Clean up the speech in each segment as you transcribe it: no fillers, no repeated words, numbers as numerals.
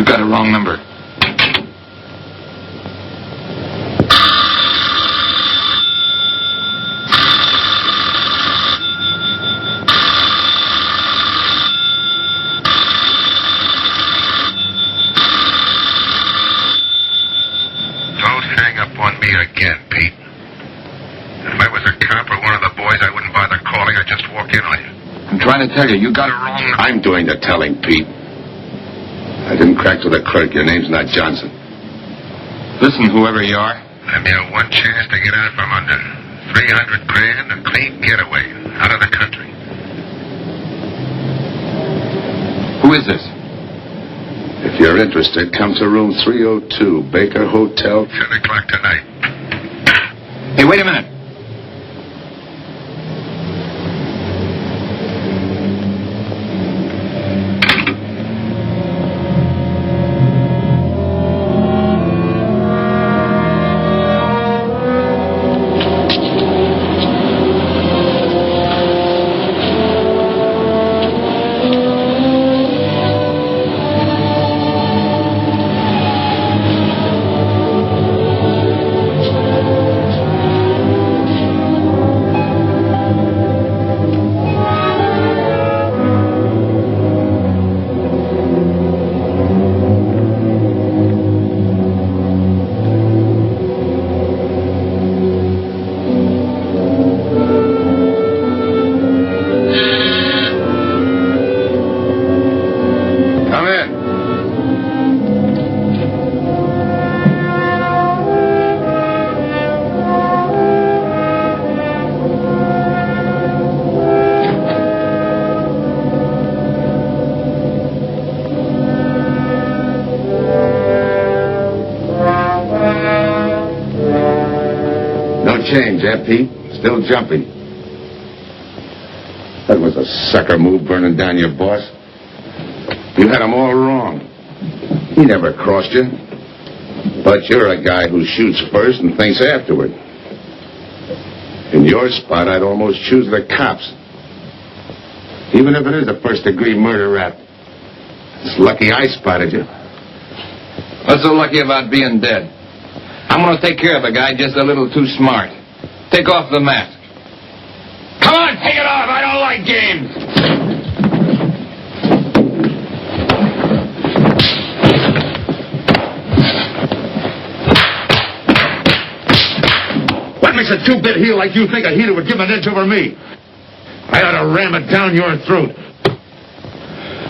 got a wrong number. Don't hang up on me again, Pete. If I was a cop or one of the boys, I wouldn't bother calling. I'd just walk in on you. I'm trying to tell you, you got it wrong. I'm doing the telling, Pete. I didn't crack to the clerk. Your name's not Johnson. Listen, whoever you are. I'm your one chance to get out from under. 300 grand, a clean getaway, out of the country. Who is this? If you're interested, come to room 302, Baker Hotel. 10 o'clock tonight. Hey, wait a minute. Change, eh, Pete? Still jumping. That was a sucker move, burning down your boss. You had him all wrong. He never crossed you. But you're a guy who shoots first and thinks afterward. In your spot, I'd almost choose the cops. Even if it is a first-degree murder rap. It's lucky I spotted you. What's so lucky about being dead? I'm going to take care of a guy just a little too smart. Take off the mask. Come on, take it off. I don't like games. What makes a two-bit heel like you think a heater would give an inch over me? I ought to ram it down your throat.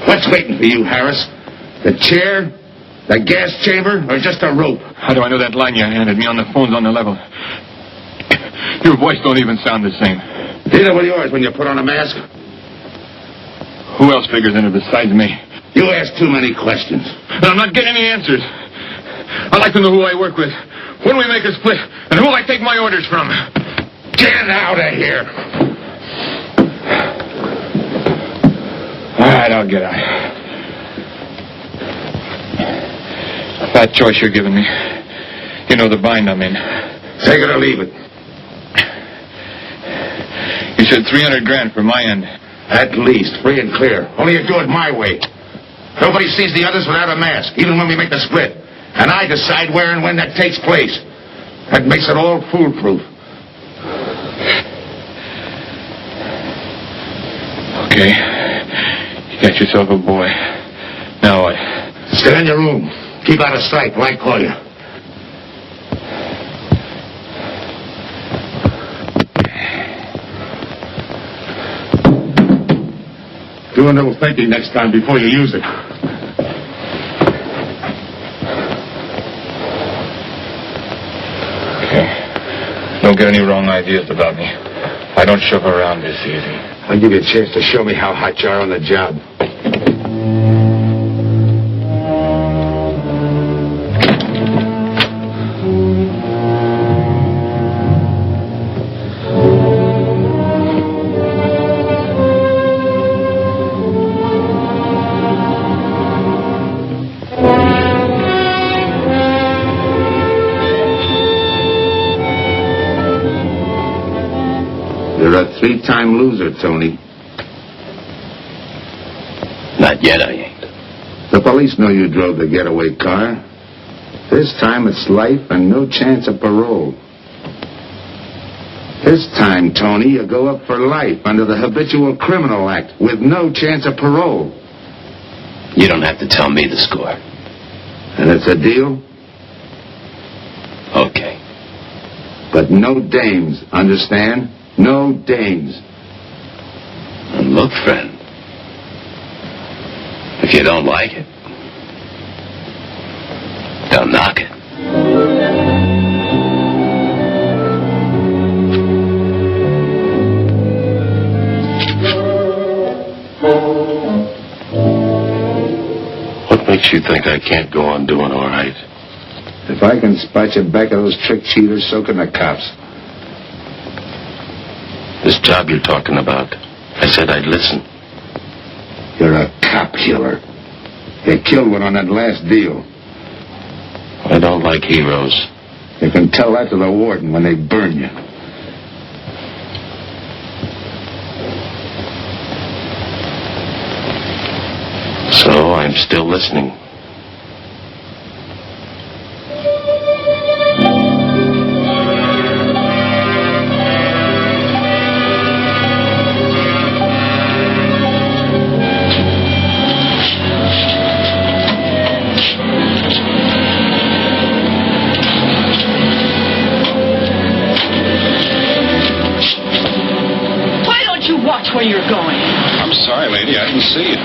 What's waiting for you, Harris? The chair? The gas chamber? Or just a rope? How do I know that line you handed me on the phone's on the level? Your voice don't even sound the same. Neither will yours when you put on a mask. Who else figures in it besides me? You ask too many questions. And I'm not getting any answers. I'd like to know who I work with, when we make a split, and who I take my orders from. Get out of here! All right, I'll get out. That choice you're giving me. You know the bind I'm in. Take it or leave it. You said 300 grand for my end. At least, free and clear. Only you do it my way. Nobody sees the others without a mask, even when we make the split. And I decide where and when that takes place. That makes it all foolproof. Okay. You got yourself a boy. Now what? Stay in your room. Keep out of sight till I call you. Do a little thinking next time before you use it. Okay. Don't get any wrong ideas about me. I don't shove around this easy. I'll give you a chance to show me how hot you are on the job. You're a three-time loser, Tony. Not yet, I ain't. Look police know you drove the getaway car. This time it's life and no chance of parole. This time, Tony, you go up for life under the Habitual Criminal Act with no chance of parole. You don't have to tell me the score. And it's a deal? Okay. But no dames, understand? No dames. And look, friend, if you don't like it, don't knock it. What makes you think I can't go on doing all right? If I can spot you back of those trick cheaters, so can the cops. This job you're talking about, I said I'd listen. You're a cop killer. You killed one on that last deal. I don't like heroes. You can tell that to the warden when they burn you. So I'm still listening. Why don't you watch where you're going? I'm sorry, lady. I didn't see it.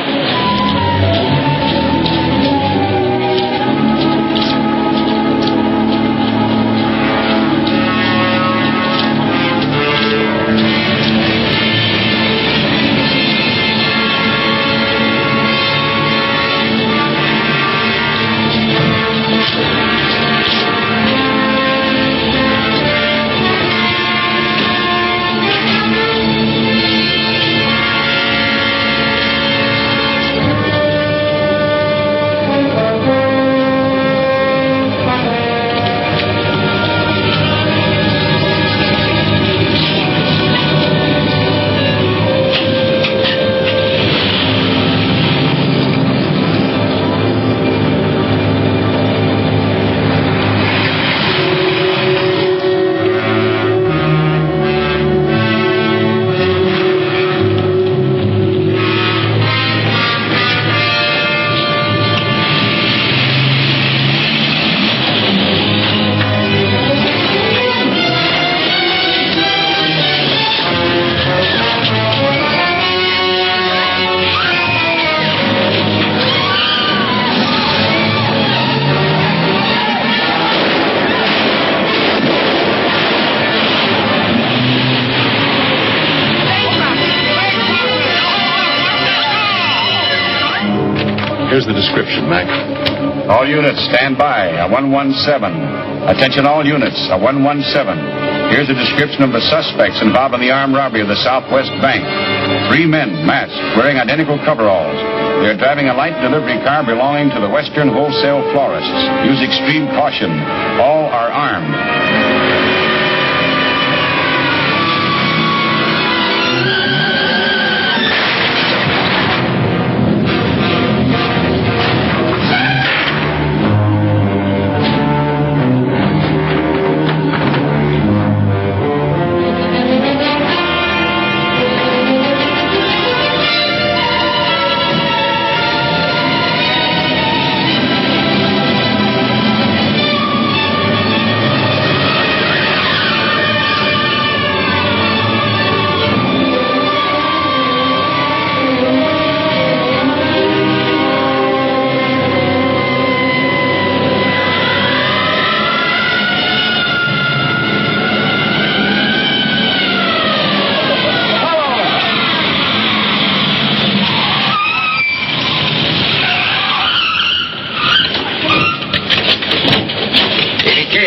Here's the description, Mac. All units, stand by. A 117. Attention all units. A 117. Here's a description of the suspects involved in the armed robbery of the Southwest Bank. 3 men, masked, wearing identical coveralls. They're driving a light delivery car belonging to the Western Wholesale Florists. Use extreme caution. All are armed.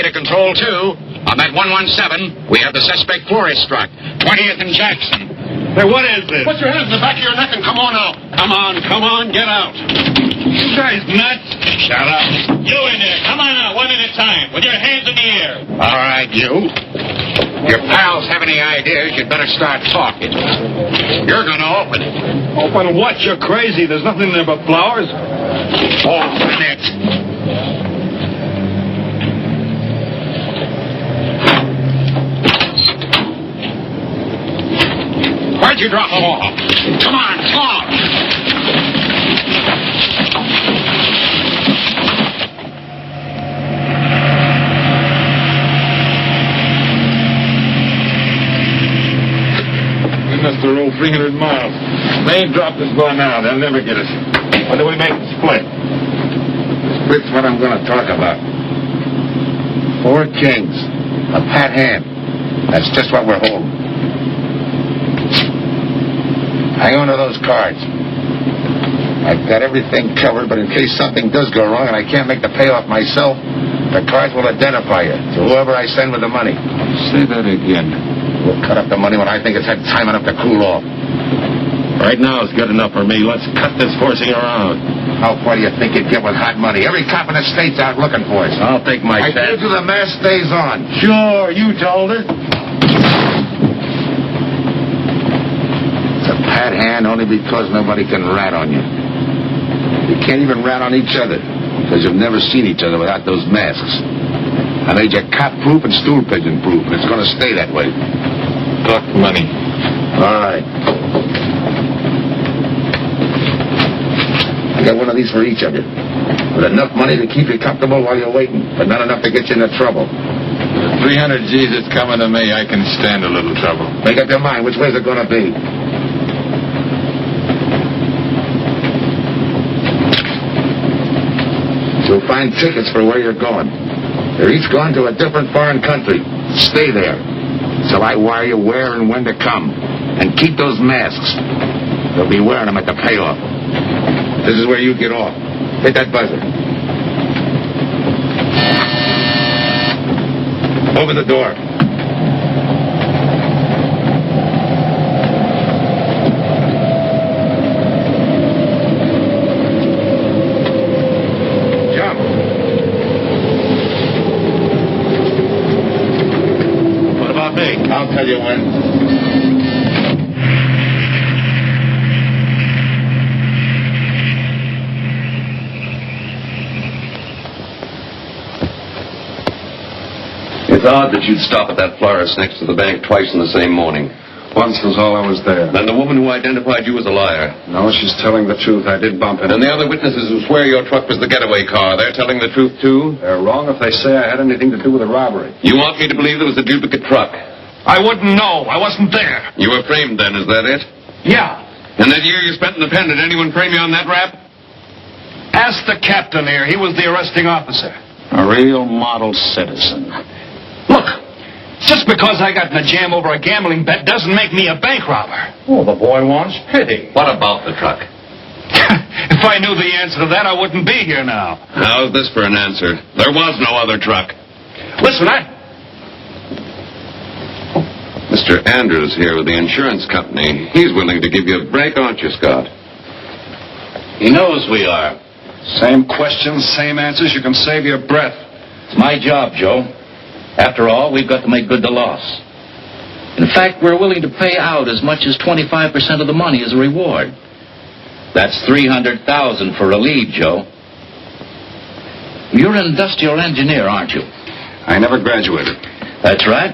Control 2, on that 117, we have the suspect florist struck. 20th and Jackson. Hey, what is this? Put your hands in the back of your neck and come on out. Come on, get out. You guys nuts? Shut up. You in there, come on out, one at a time, with your hands in the air. All right, you. If your pals have any ideas, you'd better start talking. You're going to open it. Open what? You're crazy. There's nothing there but flowers. Open it. Where'd you drop them off? Come on, talk. We must have rolled 300 miles. They ain't dropped us by now. They'll never get us. When do we make the split? Split's what I'm going to talk about. 4 kings. A pat hand. That's just what we're holding. Hang on to those cards. I've got everything covered, but in case something does go wrong and I can't make the payoff myself, the cards will identify you to whoever I send with the money. Say that again. We'll cut up the money when I think it's had time enough to cool off. Right now is good enough for me. Let's cut this horsing around. How far do you think you'd get with hot money? Every cop in the state's out looking for us. I'll take my I told you the mask stays on. Sure, you told her. It's a pat hand only because nobody can rat on you. You can't even rat on each other because you've never seen each other without those masks. I made you cop-proof and stool pigeon-proof, and it's going to stay that way. Talk money. All right. I got one of these for each of you. With enough money to keep you comfortable while you're waiting, but not enough to get you into trouble. 300 G's that's coming to me, I can stand a little trouble. Make up your mind. Which way's it going to be? You'll find tickets for where you're going. They're each going to a different foreign country. Stay there. So I wire you where and when to come. And keep those masks. They'll be wearing them at the payoff. This is where you get off. Hit that buzzer. Open the door. Jump. What about me? I'll tell you when. It's odd that you'd stop at that florist next to the bank twice in the same morning. Once was all I was there. Then the woman who identified you as a liar. No, she's telling the truth. I did bump into And the other witnesses who swear your truck was the getaway car, they're telling the truth too? They're wrong if they say I had anything to do with the robbery. You want me to believe there was a duplicate truck? I wouldn't know. I wasn't there. You were framed then, is that it? Yeah. And that year you spent in the pen, did anyone frame you on that rap? Ask the captain here. He was the arresting officer. A real model citizen. Look, just because I got in a jam over a gambling bet doesn't make me a bank robber. Oh, the boy wants pity. What about the truck? If I knew the answer to that, I wouldn't be here now. How's this for an answer? There was no other truck. Listen, Mr. Andrews here with the insurance company. He's willing to give you a break, aren't you, Scott? He knows we are. Same questions, same answers. You can save your breath. It's my job, Joe. After all, we've got to make good the loss. In fact, we're willing to pay out as much as 25% of the money as a reward. That's $300,000 for a lead, Joe. You're an industrial engineer, aren't you? I never graduated. That's right.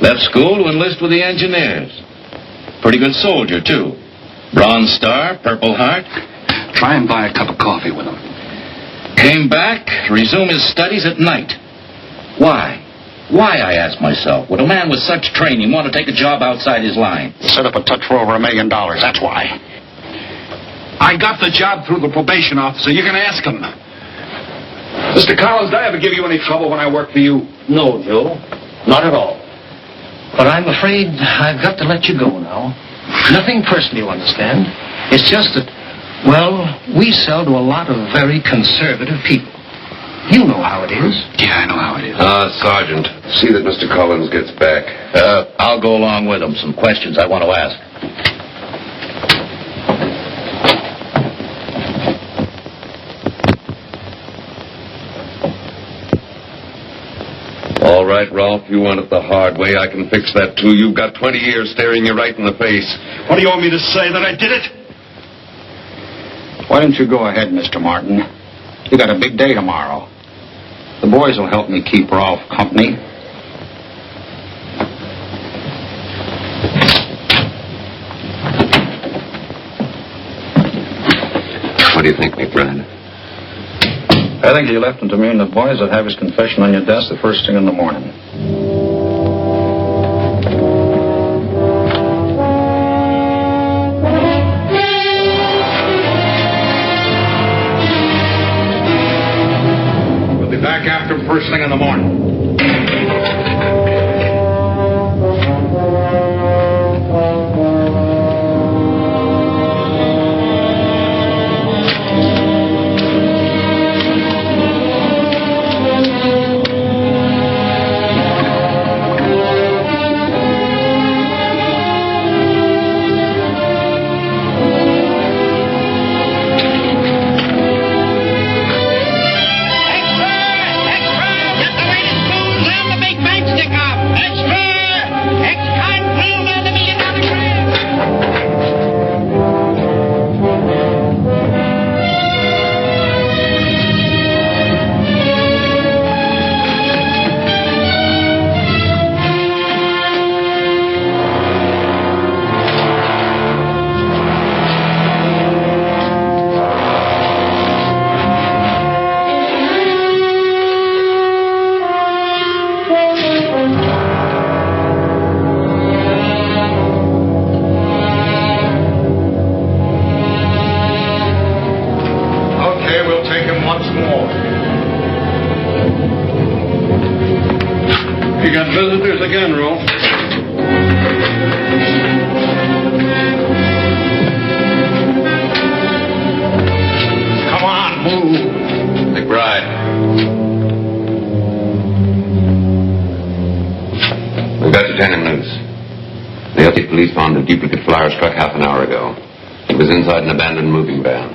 Left school to enlist with the engineers. Pretty good soldier, too. Bronze Star, Purple Heart. Try and buy a cup of coffee with him. Came back to resume his studies at night. Why? Why, I ask myself, would a man with such training want to take a job outside his line? Set up a touch for over $1 million. That's why. I got the job through the probation officer. You can ask him. Mr. Collins, did I ever give you any trouble when I worked for you? No, Joe. Not at all. But I'm afraid I've got to let you go now. Nothing personal, you understand. It's just that, well, we sell to a lot of very conservative people. You know how it is. Yeah, I know how it is. Sergeant, see that Mr. Collins gets back. I'll go along with him. Some questions I want to ask. All right, Ralph, you want it the hard way. I can fix that, too. You've got 20 years staring you right in the face. What do you want me to say, that I did it? Why don't you go ahead, Mr. Martin? You got a big day tomorrow. The boys will help me keep Rolf company. What do you think, McBride? I think you left him to me, and the boys will have his confession on your desk the first thing in the morning. We'll be back after him first thing in the morning. Police found a duplicate flyer struck half an hour ago. It was inside an abandoned moving van.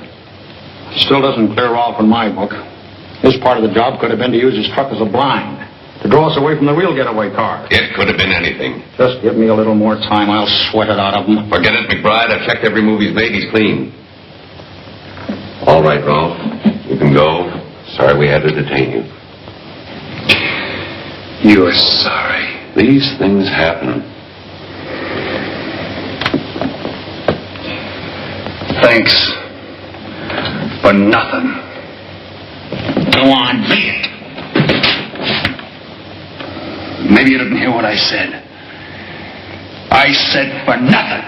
Still doesn't clear Rolf in my book. His part of the job could have been to use his truck as a blind, to draw us away from the real getaway car. It could have been anything. Just give me a little more time. I'll sweat it out of him. Forget it, McBride. I've checked every move he's made. He's clean. All right, Ralph. You can go. Sorry we had to detain you. You're sorry. These things happen. Thanks for nothing. Go on, be it. Maybe you didn't hear what I said. I said for nothing.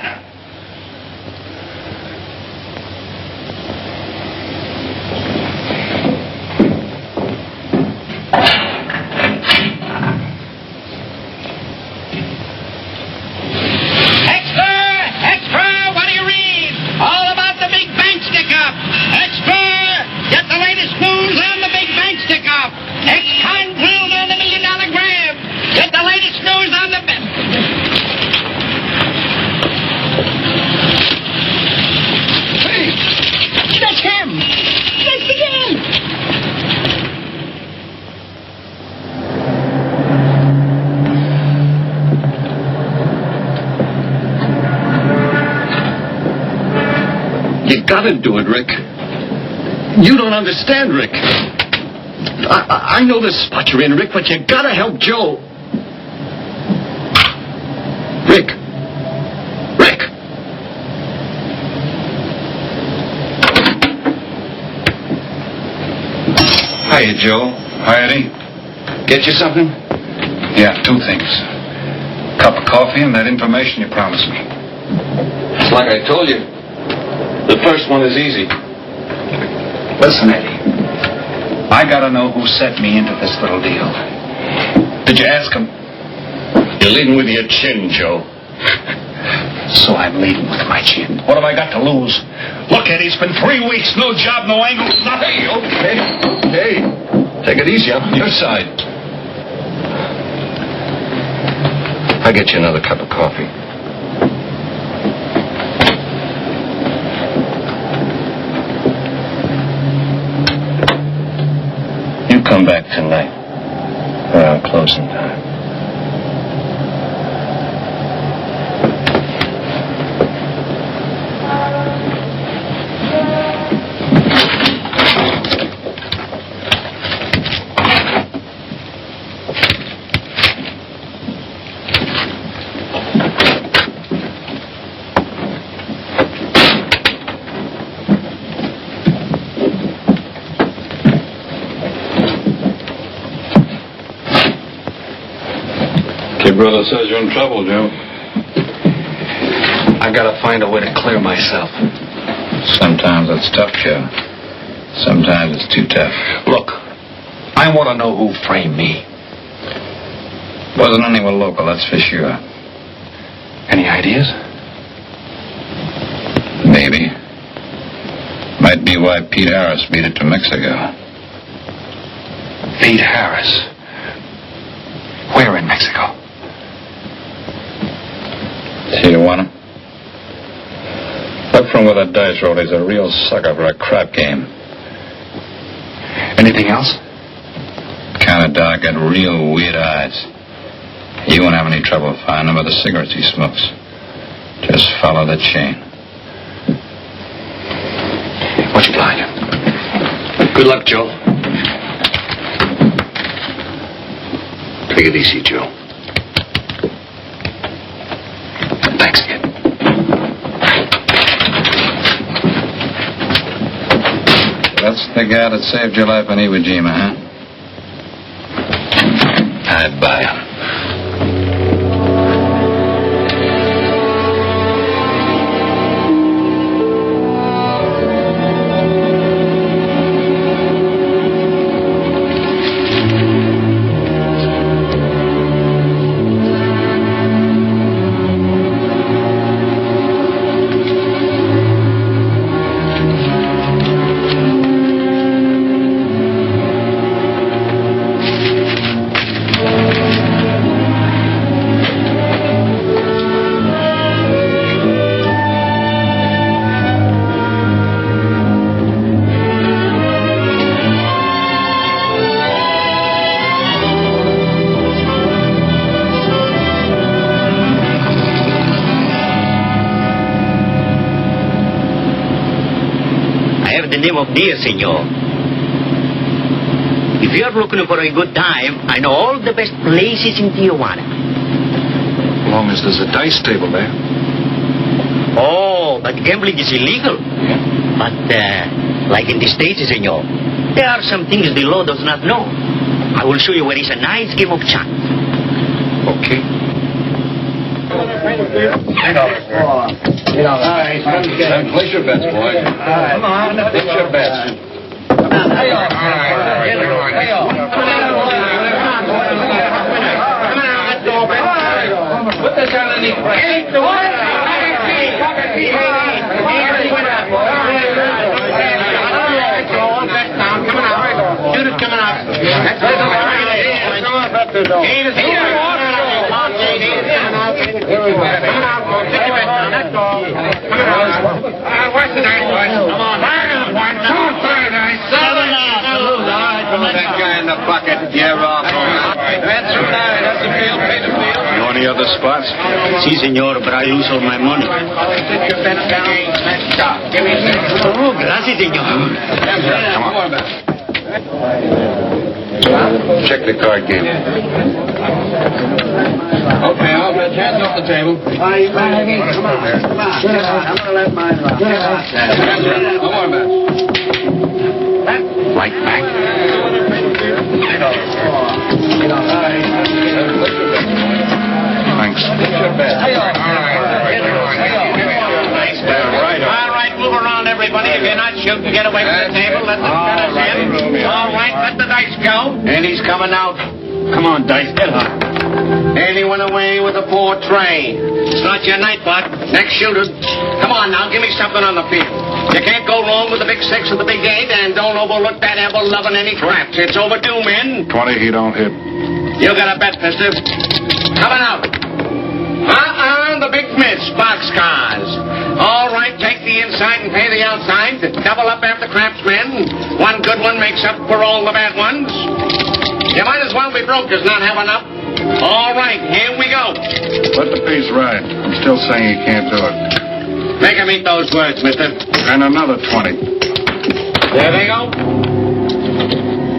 You gotta do it, Rick. You don't understand, Rick. I know the spot you're in, Rick, but you gotta help Joe. Rick. Rick! Hiya, Joe. Hi, Eddie. Get you something? Yeah, 2 things. Cup of coffee and that information you promised me. It's like I told you. The first one is easy. Listen, Eddie. I gotta know who set me into this little deal. Did you ask him? You're leading with your chin, Joe. So I'm leading with my chin. What have I got to lose? Look, Eddie, it's been 3 weeks. No job, no angle, nothing. Okay. Take it easy. I'm on your side. I'll get you another cup of coffee. You come back tonight. for our closing time. Your brother says you're in trouble, Joe. I gotta find a way to clear myself. Sometimes it's tough, Joe. Sometimes it's too tough. Look, I want to know who framed me. Wasn't anyone local, that's for sure. Any ideas? Maybe. Might be why Pete Harris beat it to Mexico. Pete Harris. Where in Mexico? Tijuana. Look from where the dice roll. He's a real sucker for a crap game. Anything else? Kind of dark, got real weird eyes. You won't have any trouble finding him by the cigarettes he smokes. Just follow the chain. What you got? Good luck, Joe. Take it easy, Joe. Thanks again. That's the guy that saved your life in Iwo Jima, huh? I'd buy him. Name of dear senor. If you are looking for a good time, I know all the best places in Tijuana. As long as there's a dice table there. Oh, but gambling is illegal. But, like in the States, senor, there are some things the law does not know. I will show you where is a nice game of chance. Okay. Place your bets, boys. Come on. Place your bets. Put this on the knee. 8 to 1. Shoot it coming out. That's right. Here we go. Coming out, boys. Take your bet down. That's all. Coming out. What's the night, boys? Come on. 1, 2, 3, 7 out. That guy in the bucket. Yeah, Rob. That's right. That's the field. Pay the field. You know any other spots? Si, senor, but I lose all my money. Take your bet down. Let's stop. Give me a second. Oh, gracias, senor. Come on. Check the card game. Okay, I'll bet hands off the table. Come on. I'm going to let mine run. Come on, man. Right back. Thanks. All right, move around, everybody. If you're not shooting, get away from the table. Let the gunners in. All right, let the dice go. And he's coming out. Come on, dice, get up. And he went away with a 4 tray. It's not your night, bud. Next shooter. Come on now, give me something on the field. You can't go wrong with the big 6 or the big 8, and don't overlook that ever-loving any craps. It's overdue, men. 20, he don't hit. You got a bet, mister. Coming out. The big miss, boxcars. All right, take the inside and pay the outside. Double up after craps, men. One good one makes up for all the bad ones. You might as well be broke as not have enough. All right, here we go. Let the piece ride. I'm still saying he can't do it. Make him eat those words, mister. And another 20. There they go.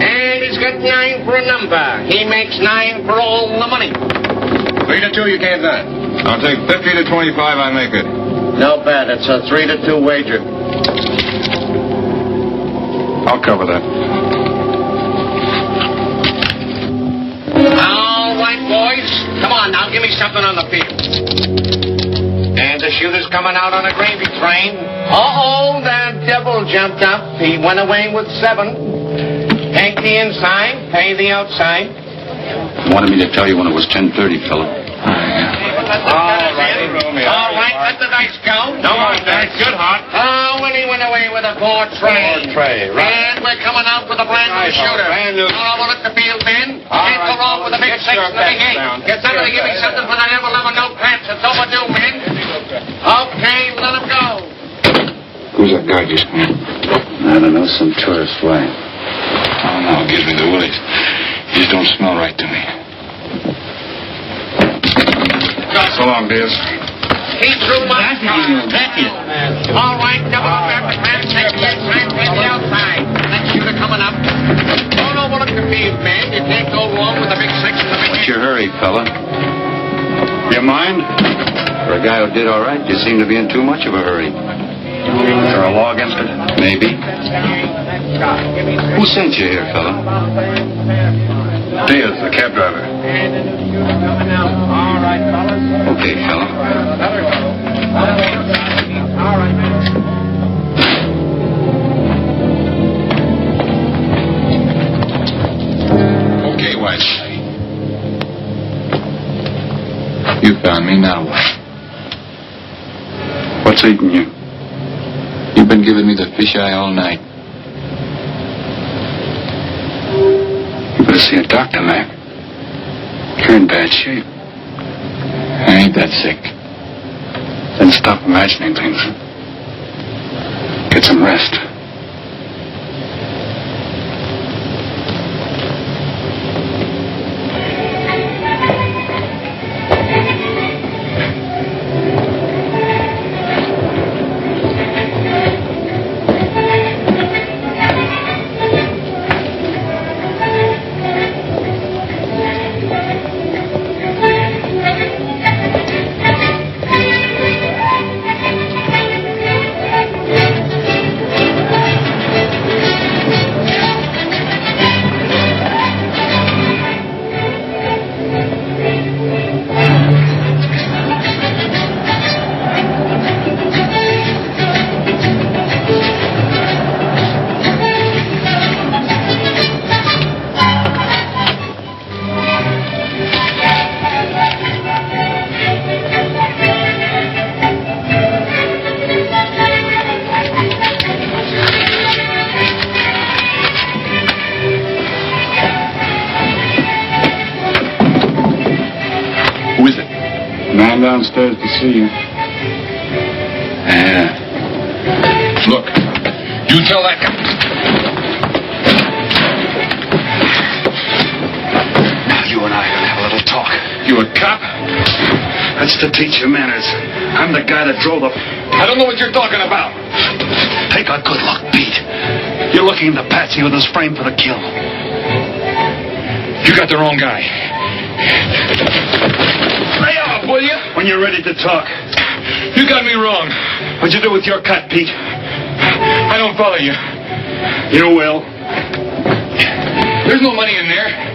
And he's got 9 for a number. He makes 9 for all the money. 3 to 2, you can't deny. I'll take 50 to 25, I make it. No bad. It's a 3 to 2 wager. I'll cover that. All right, boys. Come on now, give me something on the field. And the shooter's coming out on a gravy train. Uh-oh, that devil jumped up. He went away with 7. Take the inside, pay the outside. Wanted me to tell you when it was 10:30, Philip. All right, let the dice go. No more dice. Good, Hart. Oh, and he went away with a 4 tray. 4 tray, right. And we're coming out with a brand new shooter. Brand new. All over at the field, Ben. All Can't go right, wrong with a big get 6 your and a big bets 8. down. Get somebody to give me something for the never loving no cramps. It's overdue, men. Okay, let him go. Who's that guy just come in? I don't know, some tourist flying. Oh, no, it gives me the willies. You just don't smell right to me. So long, Diaz. He threw my card. All right, double grab the cramps. Take the inside, pay the outside. That shooter coming up. Don't overlook the field, man. You can't go wrong with a big 6 and a big 8. What's your hurry, fella? You mind? For a guy who did all right, you seem to be in too much of a hurry. Is there a law against it? Maybe. Who sent you here, fella? Diaz, the cab driver. Okay, fella. Okay, White. You found me, now what? What's eating you? You've been giving me the fisheye all night. You better see a doctor, Mac. You're in bad shape. I ain't that sick. Then stop imagining things. Get some rest. Man downstairs to see you. Yeah. Look, you tell that guy. Now you and I are gonna have a little talk. You a cop? That's to teach you manners. I'm the guy that drove the... I don't know what you're talking about. Take a good look, Pete. You're looking into Patsy with his frame for the kill. You got the wrong guy. Lay off, will you? When you're ready to talk. You got me wrong. What'd you do with your cut, Pete? I don't follow you. You will. There's no money in there.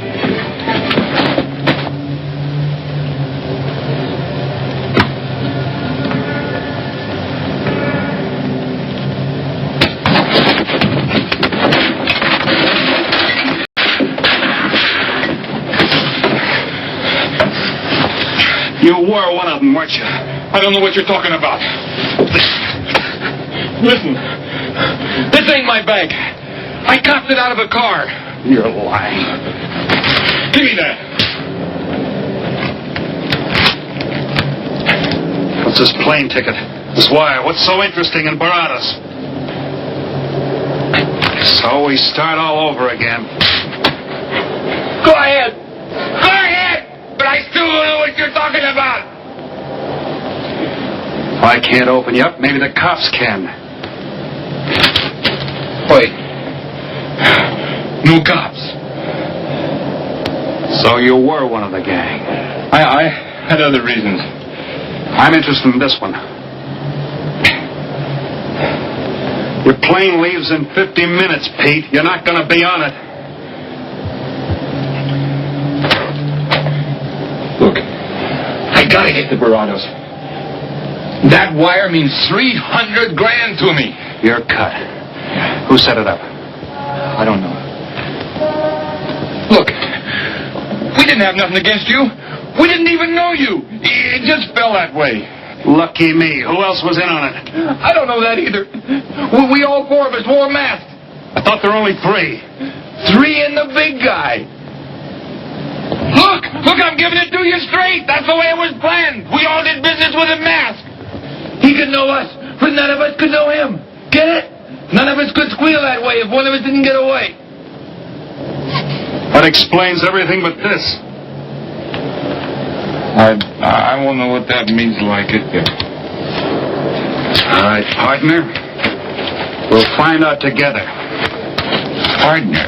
You were one of them, weren't you? I don't know what you're talking about. Listen, this ain't my bag. I copped it out of a car. You're lying. Give me that. What's this plane ticket? This wire? What's so interesting in Baradas? So we start all over again. Go ahead. Go ahead. But I still don't know what you're talking about. If I can't open you up, maybe the cops can. Wait. No cops. So you were one of the gang. I had other reasons. I'm interested in this one. Your plane leaves in 50 minutes, Pete. You're not going to be on it. Look, I gotta get the Barados. That wire means $300,000 to me. You're cut. Who set it up? I don't know. Look, we didn't have nothing against you. We didn't even know you. It just fell that way. Lucky me. Who else was in on it? I don't know that either. We all four of us wore masks. I thought there were only 3. 3 and the big guy. Look, I'm giving it to you straight. That's the way it was planned. We all did business with a mask. He could know us, but none of us could know him. Get it? None of us could squeal that way if one of us didn't get away. That explains everything but this. I won't know what that means like it. All right, partner. We'll find out together. Partner.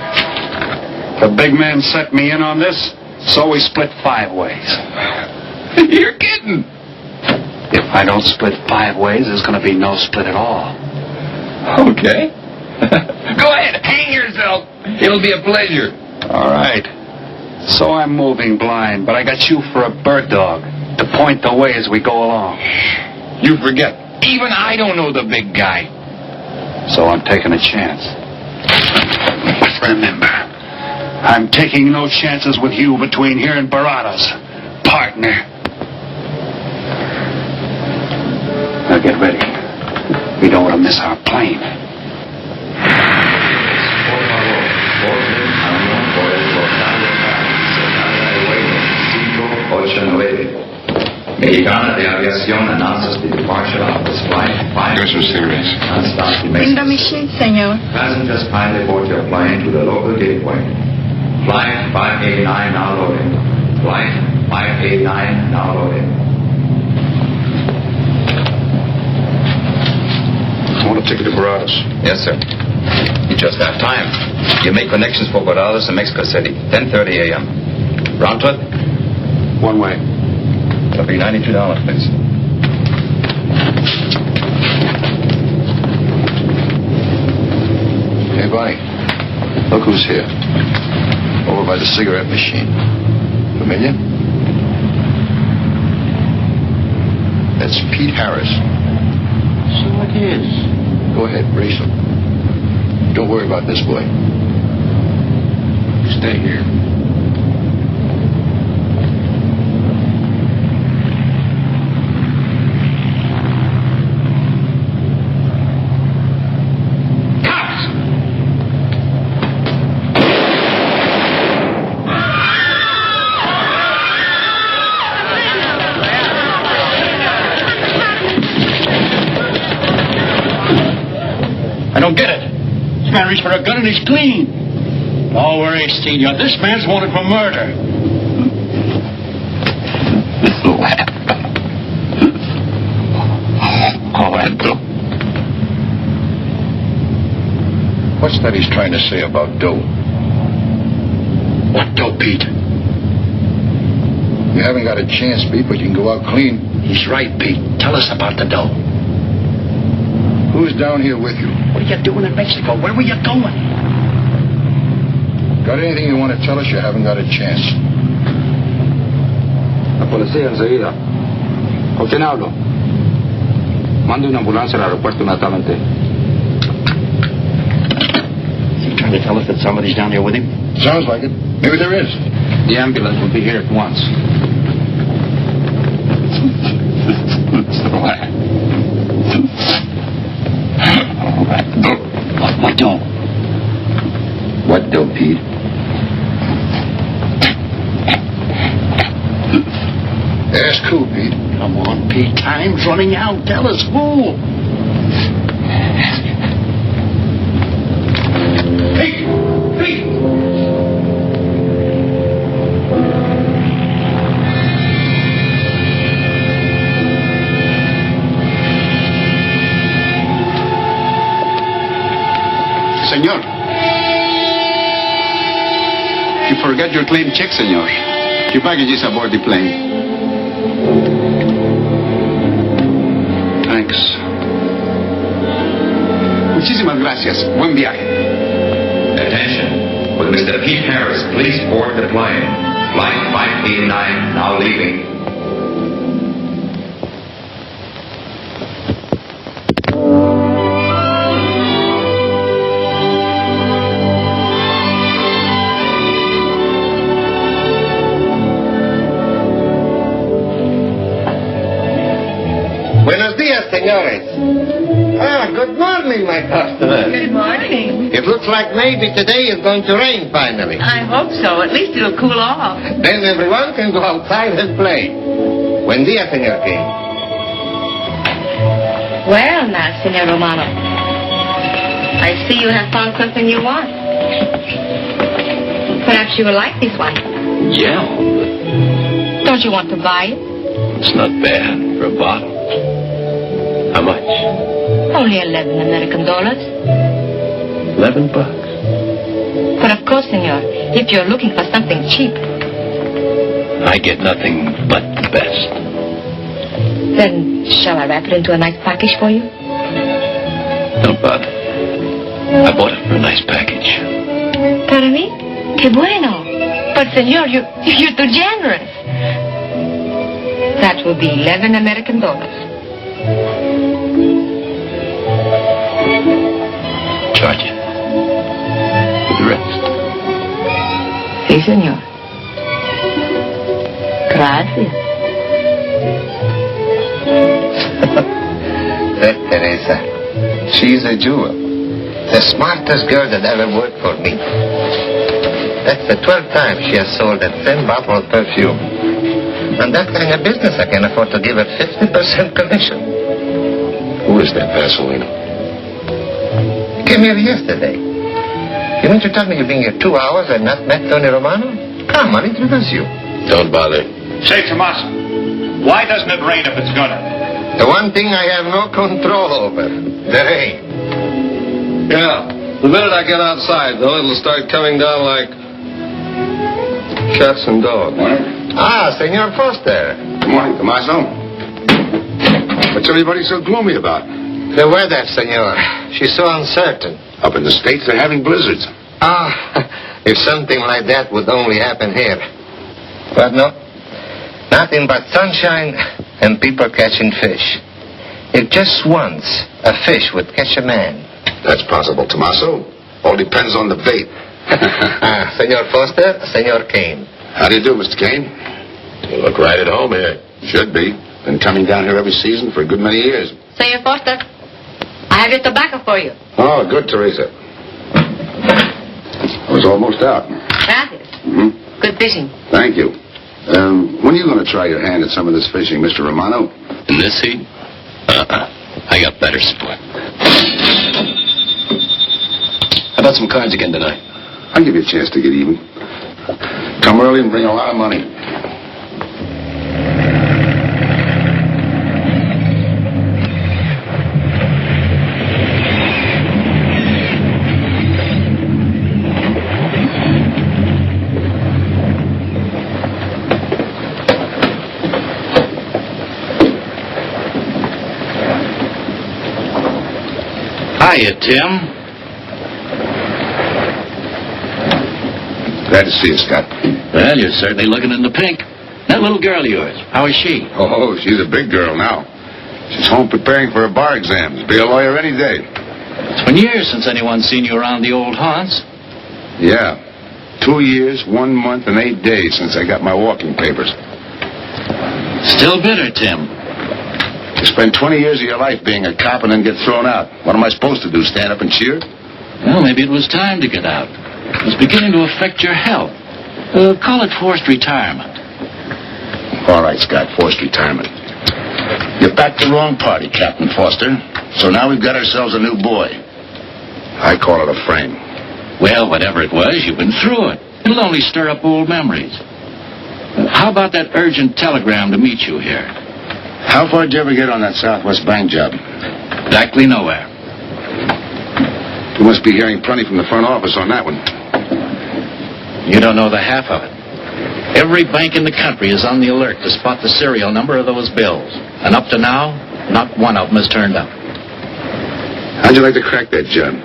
The big man set me in on this, so we split 5 ways. You're kidding. If I don't split 5 ways, there's going to be no split at all. Okay. Go ahead, hang yourself. It'll be a pleasure. All right. So I'm moving blind, but I got you for a bird dog to point the way as we go along. You forget. Even I don't know the big guy. So I'm taking a chance. But remember, I'm taking no chances with you between here and Baradas, partner. Now get ready. We don't want to miss our plane. Mexicana de Aviación announces the departure of this flight. You're so serious. In the machine, senor. Passengers kindly board your plane to the local gateway. Flight 589 now loading. Flight 589 now loading. I want a ticket to Baradas. Yes, sir. You just have time. You make connections for Baradas in Mexico City. 10:30 a.m. Round trip? One way. It'll be $92, please. Hey, Bonnie. Look who's here. Over by the cigarette machine. Familiar? That's Pete Harris. So it is. Go ahead, race him. Don't worry about this boy. Stay here. I don't get it. This man reached for a gun and he's clean. Don't worry, Senor. This man's wanted for murder. What's that he's trying to say about dough? What dough, Pete? You haven't got a chance, Pete, but you can go out clean. He's right, Pete. Tell us about the dough. Who's down here with you? What are you doing in Mexico? Where were you going? Got anything you want to tell us? You haven't got a chance. La policía enseguida. ¿Con quién hablo? Mande una ambulancia al aeropuerto inmediatamente. Is he trying to tell us that somebody's down here with him? Sounds like it. Maybe there is. The ambulance will be here at once. What dough? What dough, Pete? Ask who, Pete? Come on, Pete. Time's running out. Tell us who. Pete! Pete! forget your claim check, senor. Your baggage is aboard the plane. Thanks. Muchísimas gracias. Buen viaje. Attention. Will Mr. Pete Harris please board the plane? Flight 589 now leaving. Buenos días, señores. Good morning, my customers. Good morning. It looks like maybe today is going to rain finally. I hope so. At least it'll cool off. Then everyone can go outside and play. Buen día, señor King. Well, now, Senor Romano, I see you have found something you want. Perhaps you will like this one. Yeah, Don't you want to buy it? it's not bad for a bottle. How much? Only $11 American. $11. But of course, Senor, if you're looking for something cheap, I get nothing but the best. then shall I wrap it into a nice package for you? Don't bother. I bought it for a nice package. Para mí? Qué bueno. But, Senor, you're too generous. That will be $11 American. Charge it. For the rest. Sí, Senor. Gracias. That Teresa, she's a jewel. The smartest girl that ever worked for me. That's the 12th time she has sold that same bottle of perfume. And that kind of business, I can afford to give her 50% commission. Who is that Vaseline? Came here yesterday. You mean to tell me you've been here 2 hours and not met Tony Romano? Come, I'll introduce you. Don't bother. Say, Tomas, why doesn't it rain if it's gonna? The one thing I have no control over, the rain. Yeah. The minute I get outside, though, it'll start coming down like cats and dogs. Ah, Senor Foster. Good morning, Tommaso. What's everybody so gloomy about? The weather, Senor. She's so uncertain. Up in the States, they're having blizzards. Ah, if something like that would only happen here. But no. Nothing but sunshine and people catching fish. If just once a fish would catch a man. That's possible, Tommaso. All depends on the bait. Senor Foster, Senor Kane. How do you do, Mr. Kane? You look right at home here. Should be. Been coming down here every season for a good many years. Senor Foster, I have your tobacco for you. Oh, good, Teresa. I was almost out. Gracias. Mm-hmm. Good fishing. Thank you. When are you going to try your hand at some of this fishing, Mr. Romano? In this heat? I got better sport. How about some cards again tonight? I'll give you a chance to get even. Come early and bring a lot of money. Hiya, Tim. Glad to see you, Scott. Well, you're certainly looking in the pink. That little girl of yours, how is she? Oh, she's a big girl now. She's home preparing for her bar exams. Be a lawyer any day. It's been years since anyone's seen you around the old haunts. Yeah. 2 years, 1 month, and 8 days since I got my walking papers. Still bitter, Tim. You spend 20 years of your life being a cop and then get thrown out. What am I supposed to do, stand up and cheer? Well, maybe it was time to get out. It was beginning to affect your health. Call it forced retirement. All right, Scott, forced retirement. You backed the wrong party, Captain Foster. So now we've got ourselves a new boy. I call it a frame. Well, whatever it was, you've been through it. It'll only stir up old memories. How about that urgent telegram to meet you here? How far did you ever get on that Southwest Bank job? Exactly nowhere. You must be hearing plenty from the front office on that one. You don't know the half of it. Every bank in the country is on the alert to spot the serial number of those bills. And up to now, not one of them has turned up. How'd you like to crack that, John?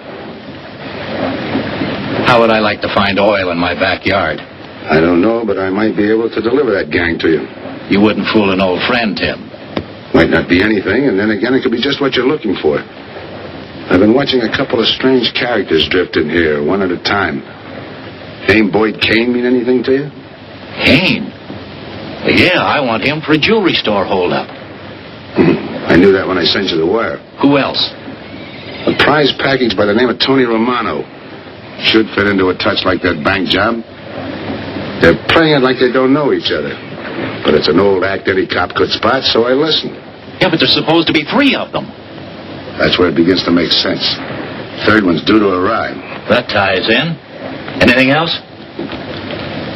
How would I like to find oil in my backyard? I don't know, but I might be able to deliver that gang to you. You wouldn't fool an old friend, Tim. Might not be anything, and then again, it could be just what you're looking for. I've been watching a couple of strange characters drift in here, one at a time. Name Boyd Kane mean anything to you? Kane? Yeah, I want him for a jewelry store holdup. I knew that when I sent you the wire. Who else? A prize package by the name of Tony Romano. Should fit into a touch like that bank job. They're playing it like they don't know each other. But it's an old act any cop could spot, so I listen. Yeah, but there's supposed to be 3 of them. That's where it begins to make sense. Third one's due to arrive. That ties in. Anything else?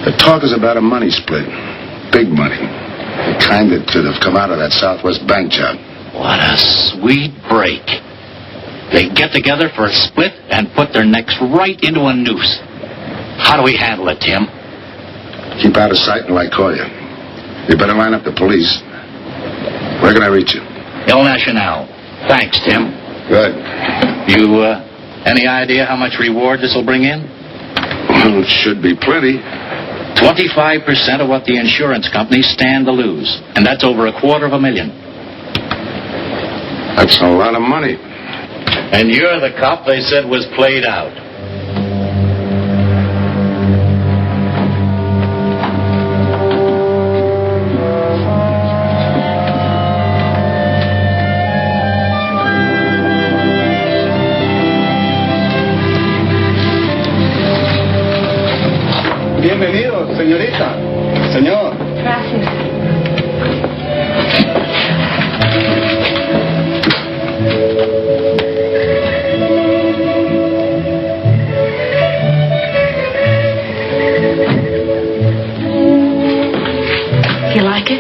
The talk is about a money split. Big money. The kind that could have come out of that Southwest bank job. What a sweet break. They get together for a split and put their necks right into a noose. How do we handle it, Tim? Keep out of sight until I call you. You better line up the police. Where can I reach you? El Nacional. Thanks, Tim. Good. You, any idea how much reward this will bring in? Well, it should be plenty. 25% of what the insurance companies stand to lose. And that's over $250,000. That's a lot of money. And you're the cop they said was played out. Bienvenido, señorita. Señor. Gracias. You like it?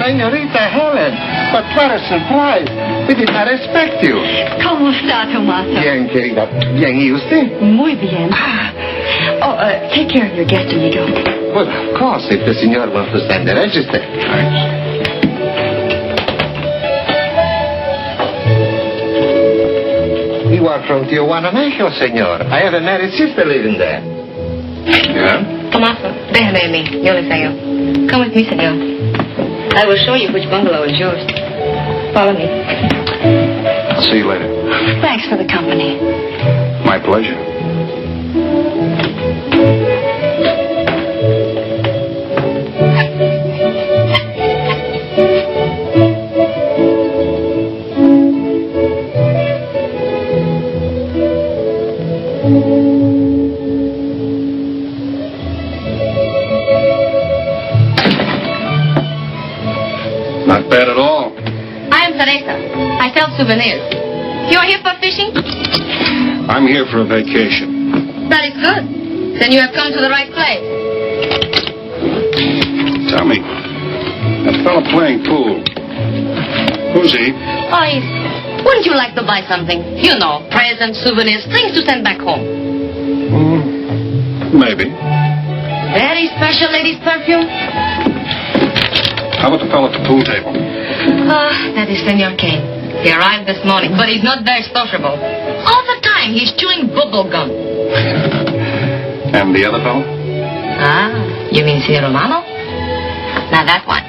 Señorita Helen, but what a surprise. We did not expect you. ¿Cómo está, Tomaso? Bien, querida. Bien, ¿y usted? Muy bien. Oh, take care of your guest, amigo. Well, of course, if the senor wants to send the register. You are from Tijuana, Mexico, senor. I have a married sister living there. Yeah? Tomaso, déjame a mí. Yo le enseño. Come with me, senor. I will show you which bungalow is yours. Follow me. I'll see you later. Thanks for the company. My pleasure. Not bad at all. I am Teresa. I sell souvenirs. You are here for fishing? I'm here for a vacation. That is good. Then you have come to the right place. Tell me, that fella playing pool, who's he? Oh, wouldn't you like to buy something? You know, presents, souvenirs, things to send back home. Maybe. Very special ladies' perfume. How about the fella at the pool table? That is Senor Kane. He arrived this morning, but he's not very sociable. All the time he's chewing bubble gum. And the other fellow? You mean Senor Romano? Now that one.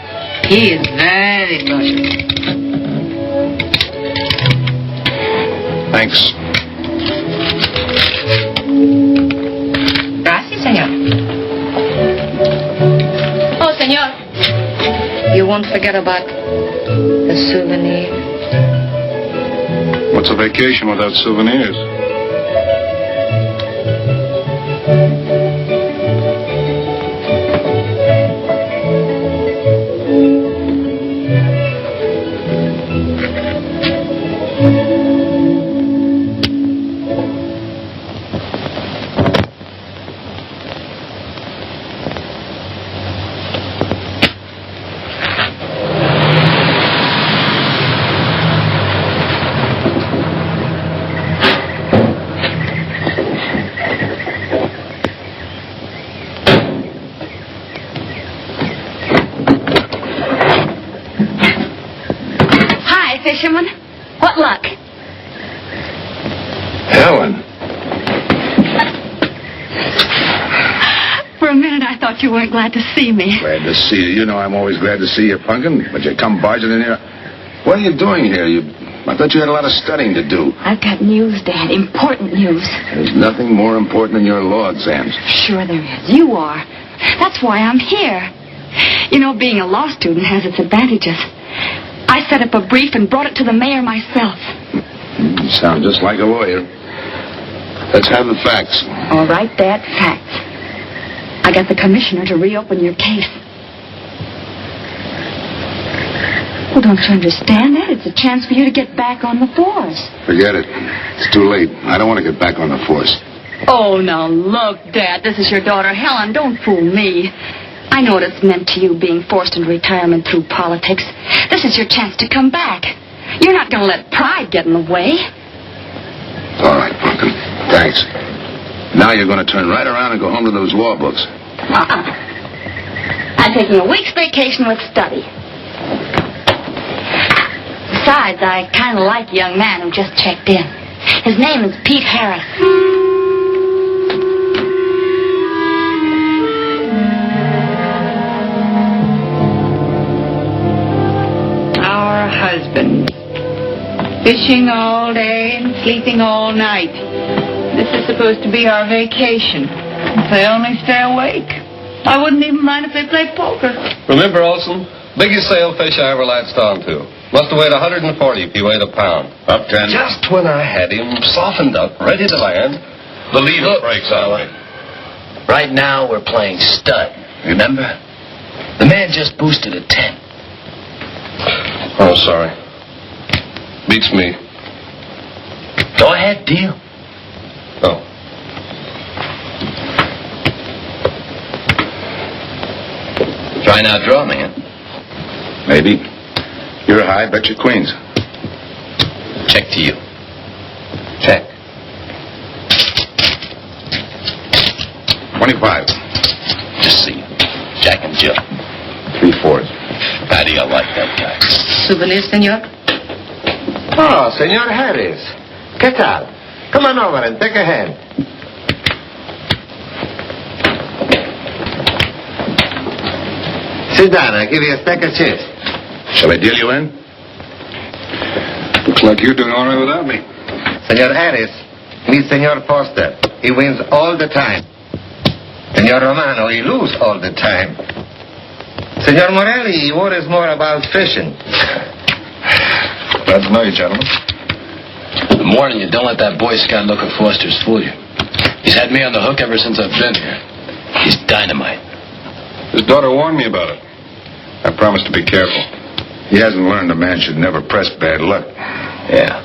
He is very social. Thanks. Gracias, senor. Oh, senor. You won't forget about the souvenir. What's a vacation without souvenirs? luck. Helen. For a minute, I thought you weren't glad to see me. Glad to see you. You know I'm always glad to see you, Punkin. But you come barging in here. What are you doing here? I thought you had a lot of studying to do. I've got news, Dad. Important news. There's nothing more important than your law exams. Sure there is. You are. That's why I'm here. You know, being a law student has its advantages. I set up a brief and brought it to the mayor myself. You sound just like a lawyer. Let's have the facts. All right, Dad, facts. I got the commissioner to reopen your case. Well, don't you understand that? It's a chance for you to get back on the force. Forget it. It's too late. I don't want to get back on the force. Oh, now look, Dad, this is your daughter Helen. Don't fool me. I know what it's meant to you being forced into retirement through politics. This is your chance to come back. You're not going to let pride get in the way. All right, Punkin. Thanks. Now you're going to turn right around and go home to those law books. I'm taking a week's vacation with study. Besides, I kind of like a young man who just checked in. His name is Pete Harris. Our husbands. Fishing all day and sleeping all night. This is supposed to be our vacation. If they only stay awake. I wouldn't even mind if they played poker. Remember, Olson? Biggest sailfish I ever latched onto. Must have weighed 140 if he weighed a pound. Up 10. Just when I had him softened up, ready to land, the leader breaks on me. Right now, we're playing stud. Remember? The man just boosted a 10. Oh, sorry. Beats me. Go ahead, deal. Oh. Try and outdraw me, huh? Maybe. You're high, bet your queens. Check to you. Check. 25. Just see. Jack and Jill. 3/4. Patty, I like that guy. Souvenir, senor? Oh, Senor Harris. ¿Qué tal? Come on over and take a hand. Sit down. I'll give you a stack of chips. Shall I deal you in? Looks like you're doing all right without me. Senor Harris, meet Senor Foster. He wins all the time. Senor Romano, he loses all the time. Senor Morelli, he worries more about fishing. Glad to know you, gentlemen. I'm warning you, don't let that Boy Scout look at Foster's fool you. He's had me on the hook ever since I've been here. He's dynamite. His daughter warned me about it. I promised to be careful. He hasn't learned a man should never press bad luck. Yeah.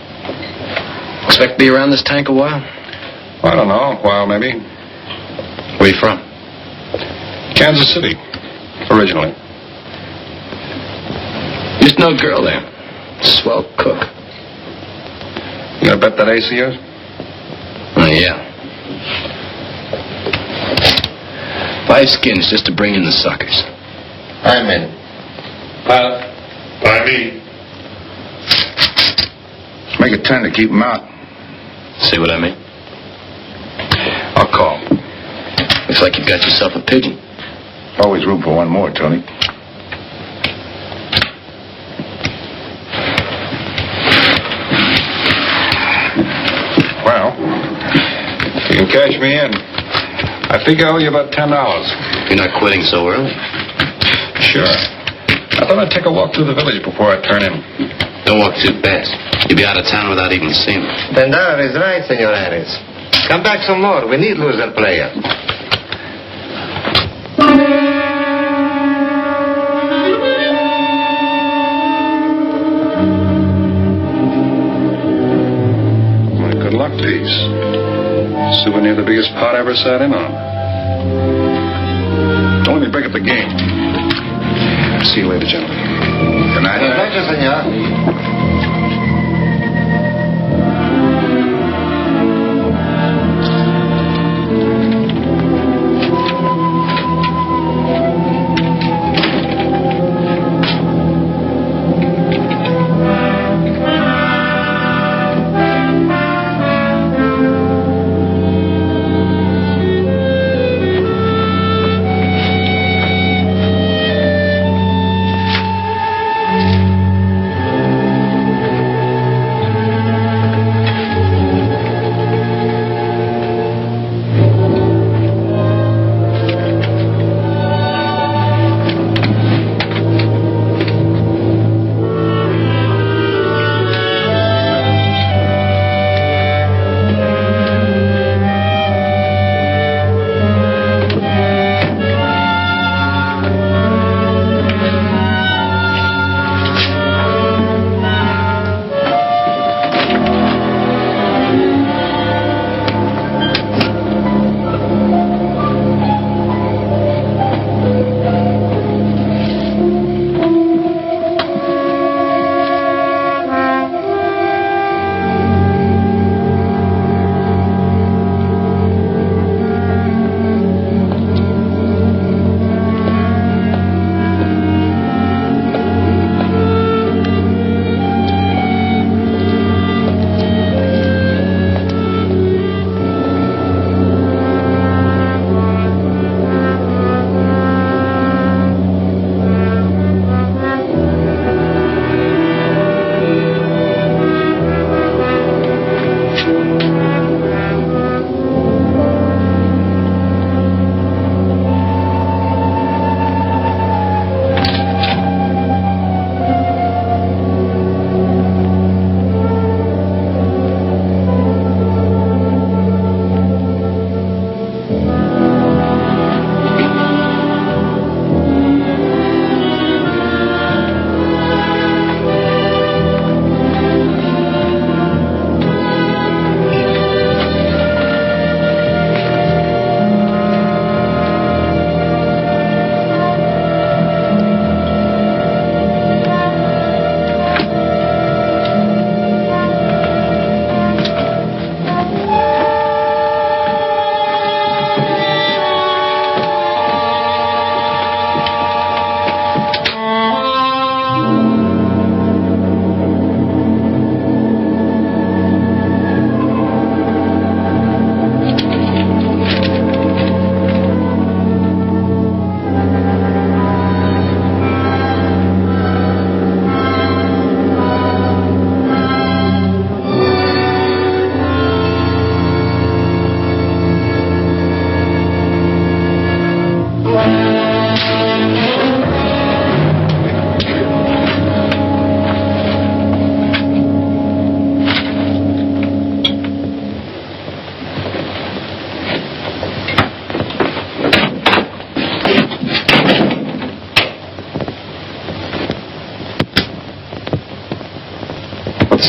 Expect to be around this tank a while? I don't know, a while maybe. Where you from? Kansas City, originally. Used to know a girl there. Swell cook. You gonna bet that ace of yours? Oh, yeah. 5 skins just to bring in the suckers. I'm in. By me. Make it 10 to keep him out. See what I mean? I'll call. Looks like you got yourself a pigeon. Always room for one more, Tony. Well, you can cash me in. I think I owe you about $10. You're not quitting so early. Sure. I thought I'd take a walk through the village before I turn in. Don't walk too fast. You'll be out of town without even seeing me. $10 is right, Senor Harris. Come back some more. We need loser player. My good luck piece. Souvenir the biggest pot I ever sat in on. Don't let me break up the game. See you later, gentlemen. Good night. Thank you, senor.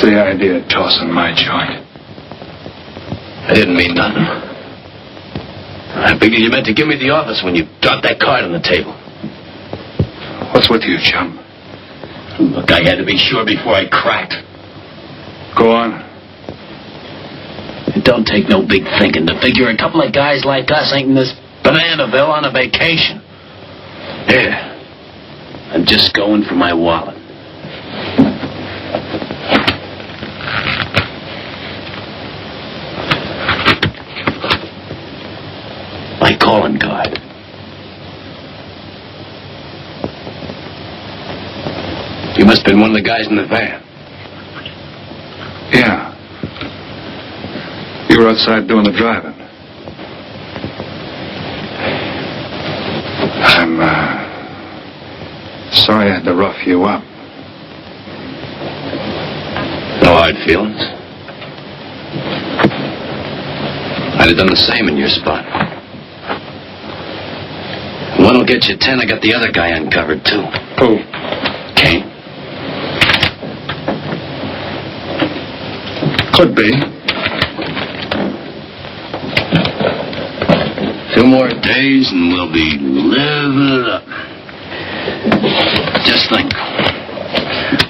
the idea of tossing my joint? I didn't mean nothing. I figured you meant to give me the office when you dropped that card on the table. What's with you, chum? Look, I had to be sure before I cracked. Go on. It don't take no big thinking to figure a couple of guys like us ain't in this Bananaville on a vacation. Here, I'm just going for my wallet. My calling card. You must have been one of the guys in the van. Yeah. You were outside doing the driving. I'm, sorry I had to rough you up. No hard feelings. I'd have done the same in your spot. One will get you 10. I got the other guy uncovered, too. Who? Kane. Could be. 2 more days and we'll be living it up. Just think.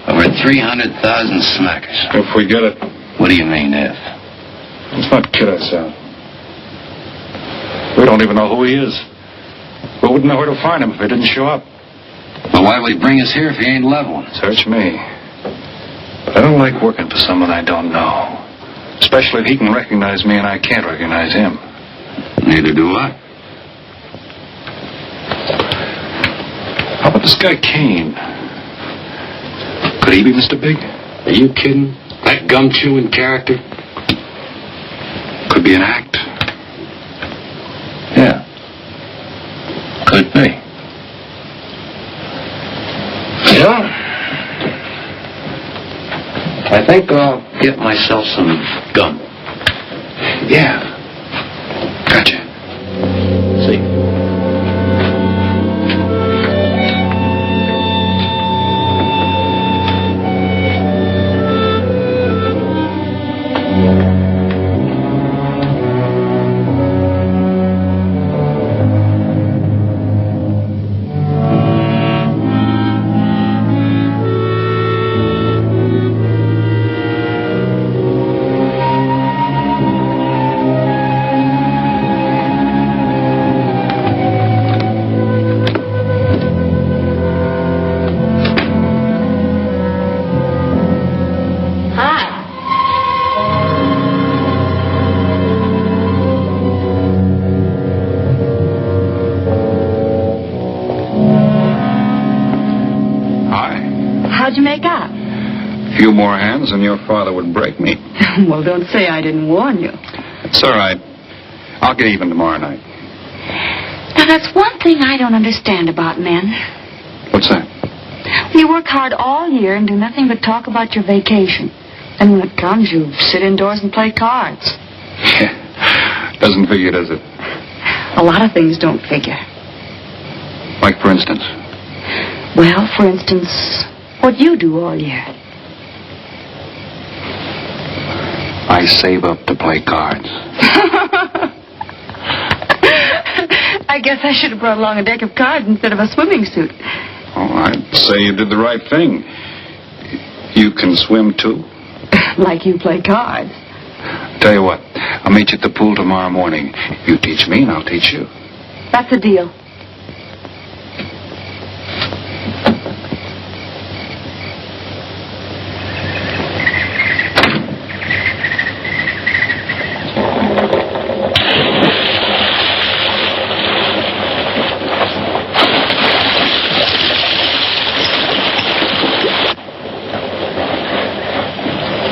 Over 300,000 smackers. If we get it. What do you mean, if? Let's not kid ourselves. We don't even know who he is. We wouldn't know where to find him if he didn't show up. But why would he bring us here if he ain't leveling? Search me. But I don't like working for someone I don't know. Especially if he can recognize me and I can't recognize him. Neither do I. How about this guy Kane? Could he be Mr. Big? Are you kidding? That gum-chewing character? Could be an act. Yeah. Could be. Yeah. I think I'll get myself some gum. Yeah. Gotcha. See. How'd you make out? A few more hands and your father would break me. Well, don't say I didn't warn you. It's all right. I'll get even tomorrow night. Now, that's one thing I don't understand about men. What's that? You work hard all year and do nothing but talk about your vacation. And when it comes, you sit indoors and play cards. Yeah. Doesn't figure, does it? A lot of things don't figure. Like, for instance? Well, for instance, what you do all year. I save up to play cards. I guess I should have brought along a deck of cards instead of a swimming suit. Oh, I'd say you did the right thing. You can swim, too. Like you play cards. Tell you what, I'll meet you at the pool tomorrow morning. You teach me and I'll teach you. That's a deal.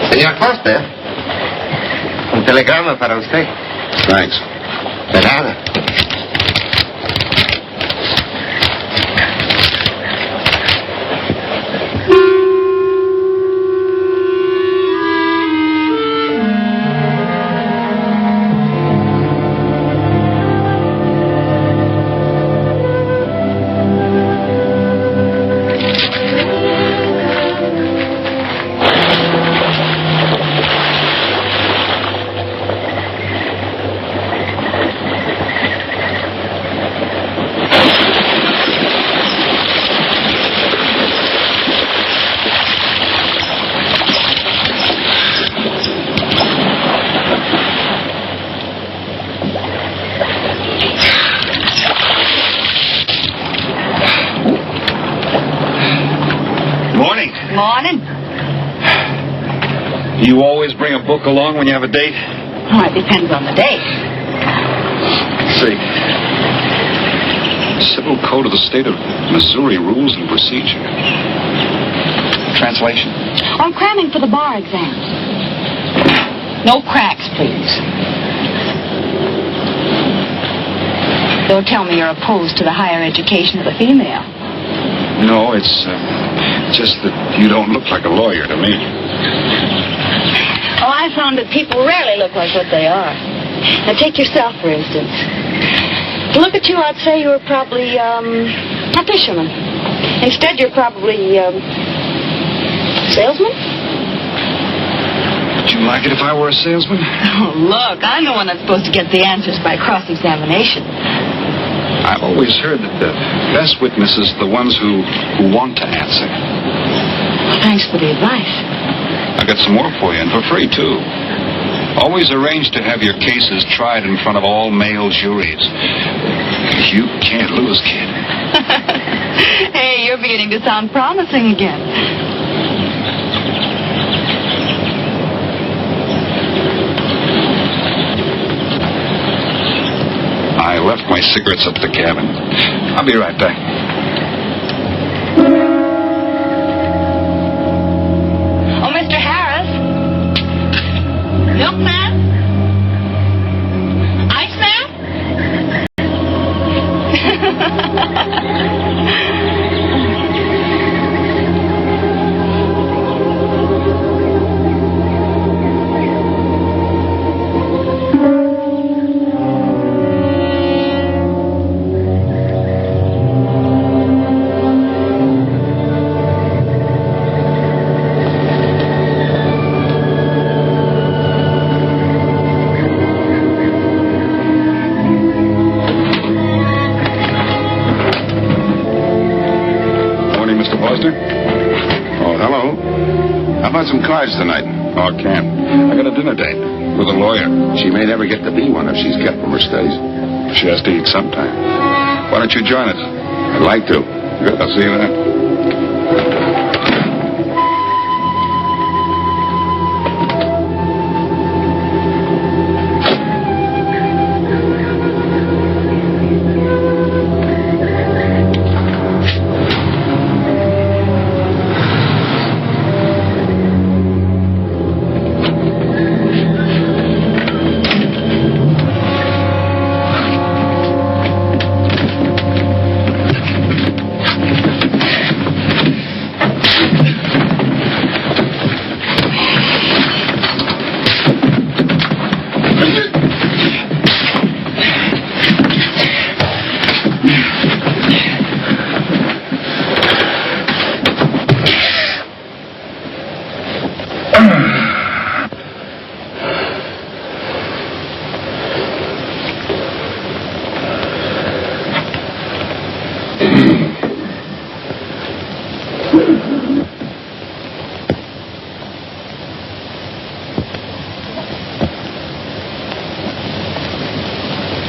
Señor Foster, un telegrama para usted. Thanks. De nada. You always bring a book along when you have a date? Oh, it depends on the date. See. Civil Code of the State of Missouri Rules and Procedure. Translation? I'm cramming for the bar exams. No cracks, please. Don't tell me you're opposed to the higher education of the female. No, it's just that you don't look like a lawyer to me. Oh, I found that people rarely look like what they are. Now, take yourself, for instance. To look at you, I'd say you were probably, a fisherman. Instead, you're probably, salesman? Would you like it if I were a salesman? Oh, look, I'm the one that's supposed to get the answers by cross-examination. I've always heard that the best witnesses are the ones who want to answer. Well, thanks for the advice. I got some work for you, and for free, too. Always arrange to have your cases tried in front of all male juries. You can't lose, kid. Hey, you're beginning to sound promising again. I left my cigarettes up at the cabin. I'll be right back. Oh, Mr. Harris? Milkman? Iceman? Some cards tonight. Oh, I can't. I got a dinner date with a lawyer. She may never get to be one if she's kept from her studies. She has to eat sometime. Why don't you join us? I'd like to. Good. I'll see you then.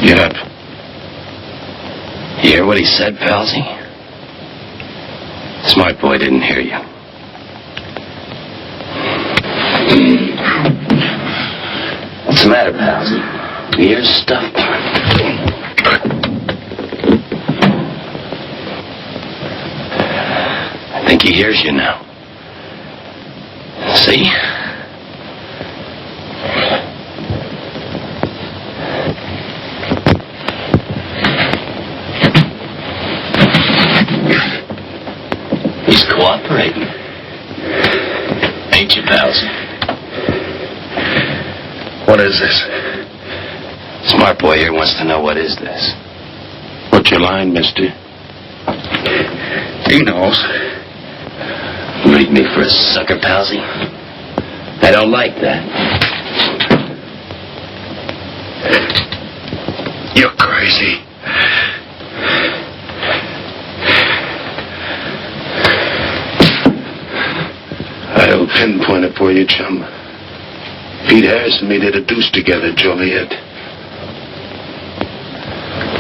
Get up. You hear what he said, Palsy? Smart boy didn't hear you. What's the matter, Palsy? Ears stuffed? I think he hears you now. See? He's cooperating. Ain't you, Palsy? What is this? Smart boy here wants to know what is this. What's your line, mister? He knows. Read me for a sucker, Palsy. I don't like that. You're crazy. I'll pinpoint it for you, chum. Pete Harris and me did a deuce together, Joliet.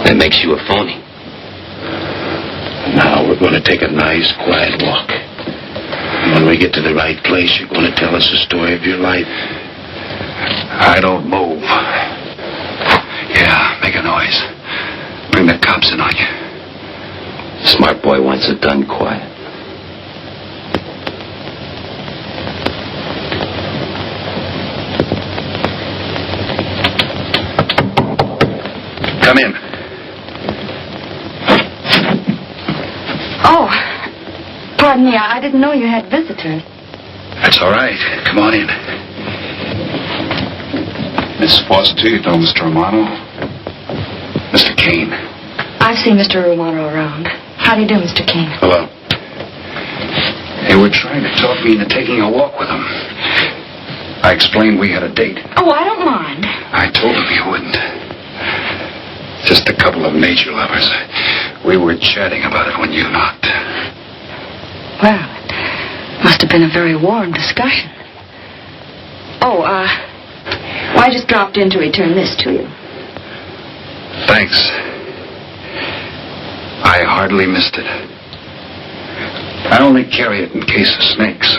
That makes you a phony. Now we're going to take a nice, quiet walk. When we get to the right place, you're going to tell us the story of your life. I don't move. Yeah, make a noise. Bring the cops in on you. Smart boy wants it done quiet. Come in. Oh, pardon me. I didn't know you had visitors. That's all right. Come on in. Miss Foster, you know Mr. Romano? Mr. Kane. I've seen Mr. Romano around. How do you do, Mr. Kane? Hello. They were trying to talk me into taking a walk with them. I explained we had a date. Oh, I don't mind. I told them you wouldn't. Just a couple of nature lovers. We were chatting about it when you knocked. Well, it must have been a very warm discussion. Oh, well, I just dropped in to return this to you. Thanks. I hardly missed it. I only carry it in case of snakes.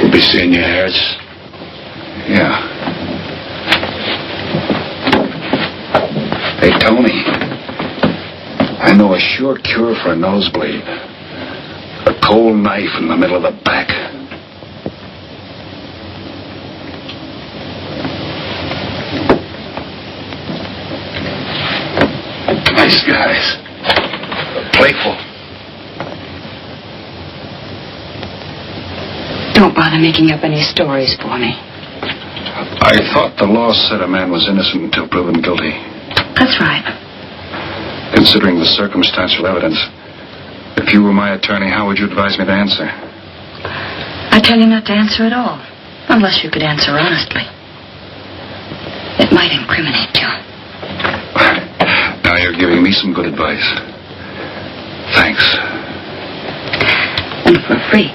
We'll be seeing you, Harris. Yeah. Hey, Tony. I know a sure cure for a nosebleed. A cold knife in the middle of the back. Nice guys. Playful. Don't bother making up any stories for me. I thought the law said a man was innocent until proven guilty. That's right. Considering the circumstantial evidence, if you were my attorney, how would you advise me to answer? I tell you not to answer at all, unless you could answer honestly. It might incriminate you. Now you're giving me some good advice. Thanks. And for free.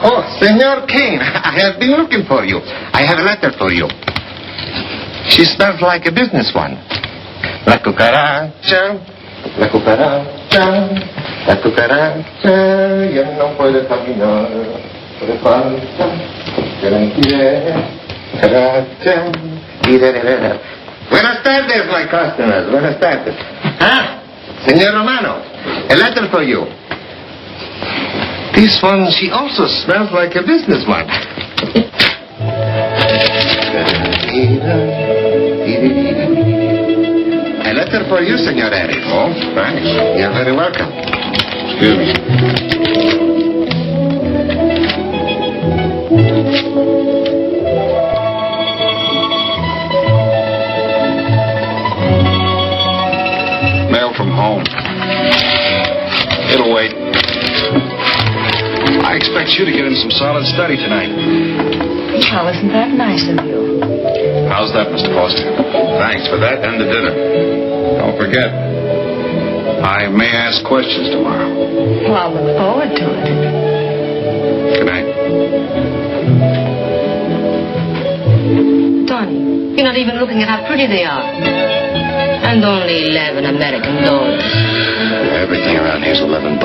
Oh, Senor Kane, I have been looking for you. I have a letter for you. She smells like a business one. La cucaracha, la cucaracha. La cucaracha ya no puede caminar. Le falta tranquilidad. Cucaracha. Buenas tardes, my customers. Buenas tardes. Ah, Señor Romano, a letter for you. This one, she also smells like a businessman. A letter for you, Senor Eric. Oh, thanks. You're very welcome. Excuse me. Mail from home. It'll wait. I expect you to get in some solid study tonight. Well, isn't that nice of you? How's that, Mr. Foster? Thanks for that and the dinner. Don't forget, I may ask questions tomorrow. Well, I'll look forward to it. Good night. Tony, you're not even looking at how pretty they are. And only 11 American dollars. Everything around here's $11.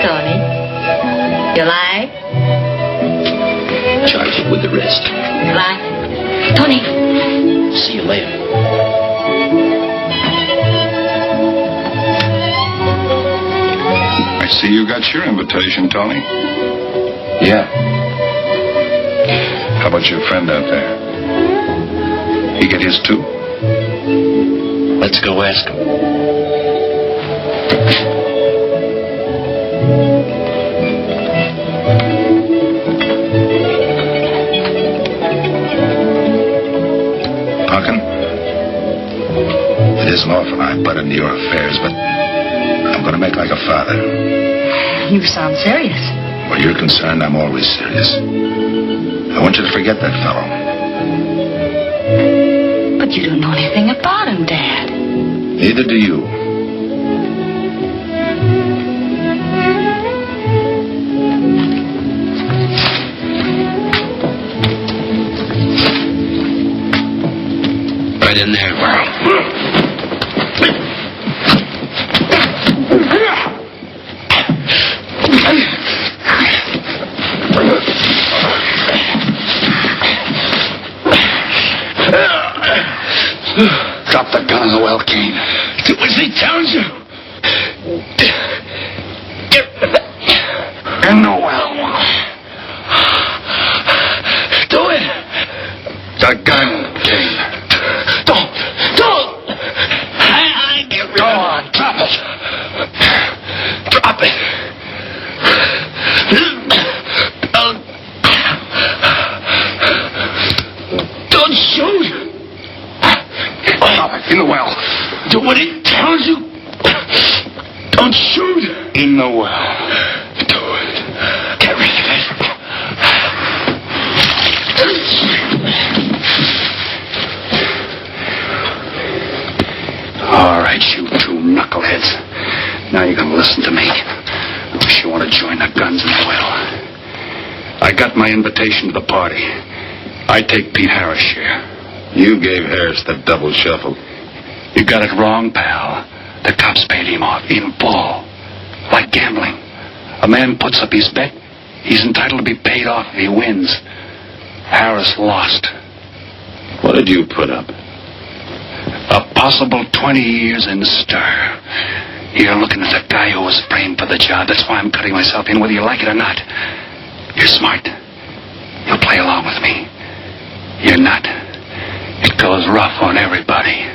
Tony, you like? Charge it with the rest. Like? Tony. See you later. I see you got your invitation, Tony. Yeah. How about your friend out there? He get his too? Let's go ask him. Parkin, it isn't often I butt into your affairs, but I'm going to make like a father. You sound serious. Where you're concerned, I'm always serious. I want you to forget that fellow. But you don't know anything about him, Dad. Neither do you. Right in there, Burl. Drop the gun in the well, Kane. Do as he tells you. In the well. Do it. The gun, Kane. Don't. I get rid Go of on, drop it. Drop it. Don't shoot. Drop it. In the well. Do what he tells you. Don't shoot. In the well. Do it. Get rid of it. All right, you two knuckleheads. Now you're going to listen to me. Wish you want to join the guns in the well. I got my invitation to the party. I take Pete Harris' share. You gave Harris the double shuffle. You got it wrong, pal. The cops paid him off in full. Like gambling. A man puts up his bet, he's entitled to be paid off if he wins. Harris lost. What did you put up? A possible 20 years in stir. You're looking at the guy who was framed for the job. That's why I'm cutting myself in, whether you like it or not. You're smart. You'll play along with me. You're not. It goes rough on everybody.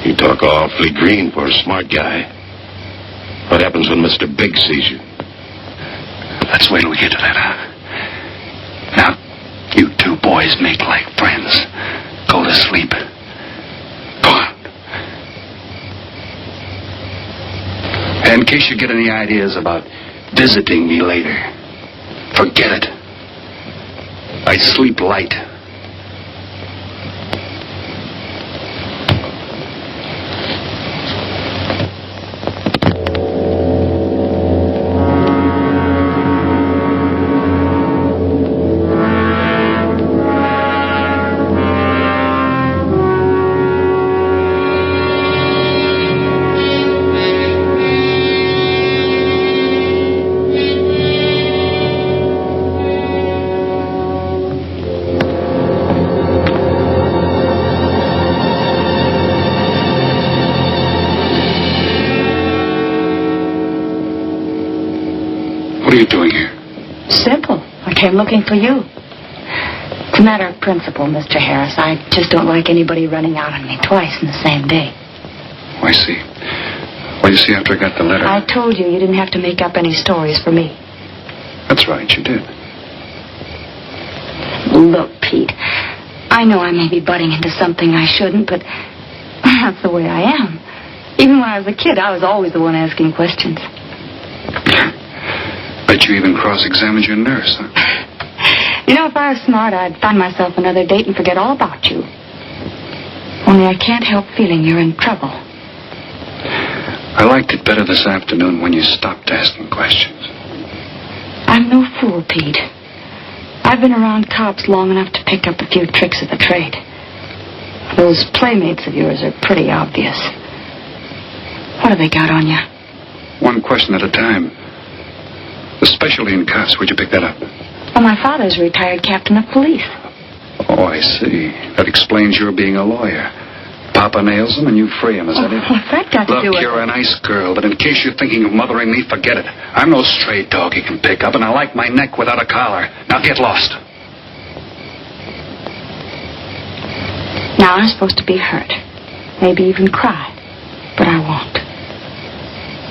You talk awfully green for a smart guy. What happens when Mr. Big sees you? Let's wait till we get to that, huh? Now, you two boys make like friends. Go to sleep. Go on. And in case you get any ideas about visiting me later, forget it. I sleep light. What are you doing here? Simple. I came looking for you. It's a matter of principle, Mr. Harris. I just don't like anybody running out on me twice in the same day. Oh, I see. Well, you see, after I got the letter... I told you didn't have to make up any stories for me. That's right, you did. Look, Pete, I know I may be butting into something I shouldn't, but that's the way I am. Even when I was a kid, I was always the one asking questions. Bet you even cross-examined your nurse, huh? You know, if I was smart, I'd find myself another date and forget all about you. Only I can't help feeling you're in trouble. I liked it better this afternoon when you stopped asking questions. I'm no fool, Pete. I've been around cops long enough to pick up a few tricks of the trade. Those playmates of yours are pretty obvious. What have they got on you? One question at a time. Especially in cuffs. Where'd you pick that up? Well, my father's a retired captain of police. Oh, I see. That explains your being a lawyer. Papa nails him and you free him, is that it? What's that got to do Look, with you're a nice girl, but in case you're thinking of mothering me, forget it. I'm no stray dog you can pick up, and I like my neck without a collar. Now get lost. Now I'm supposed to be hurt. Maybe even cry. But I won't.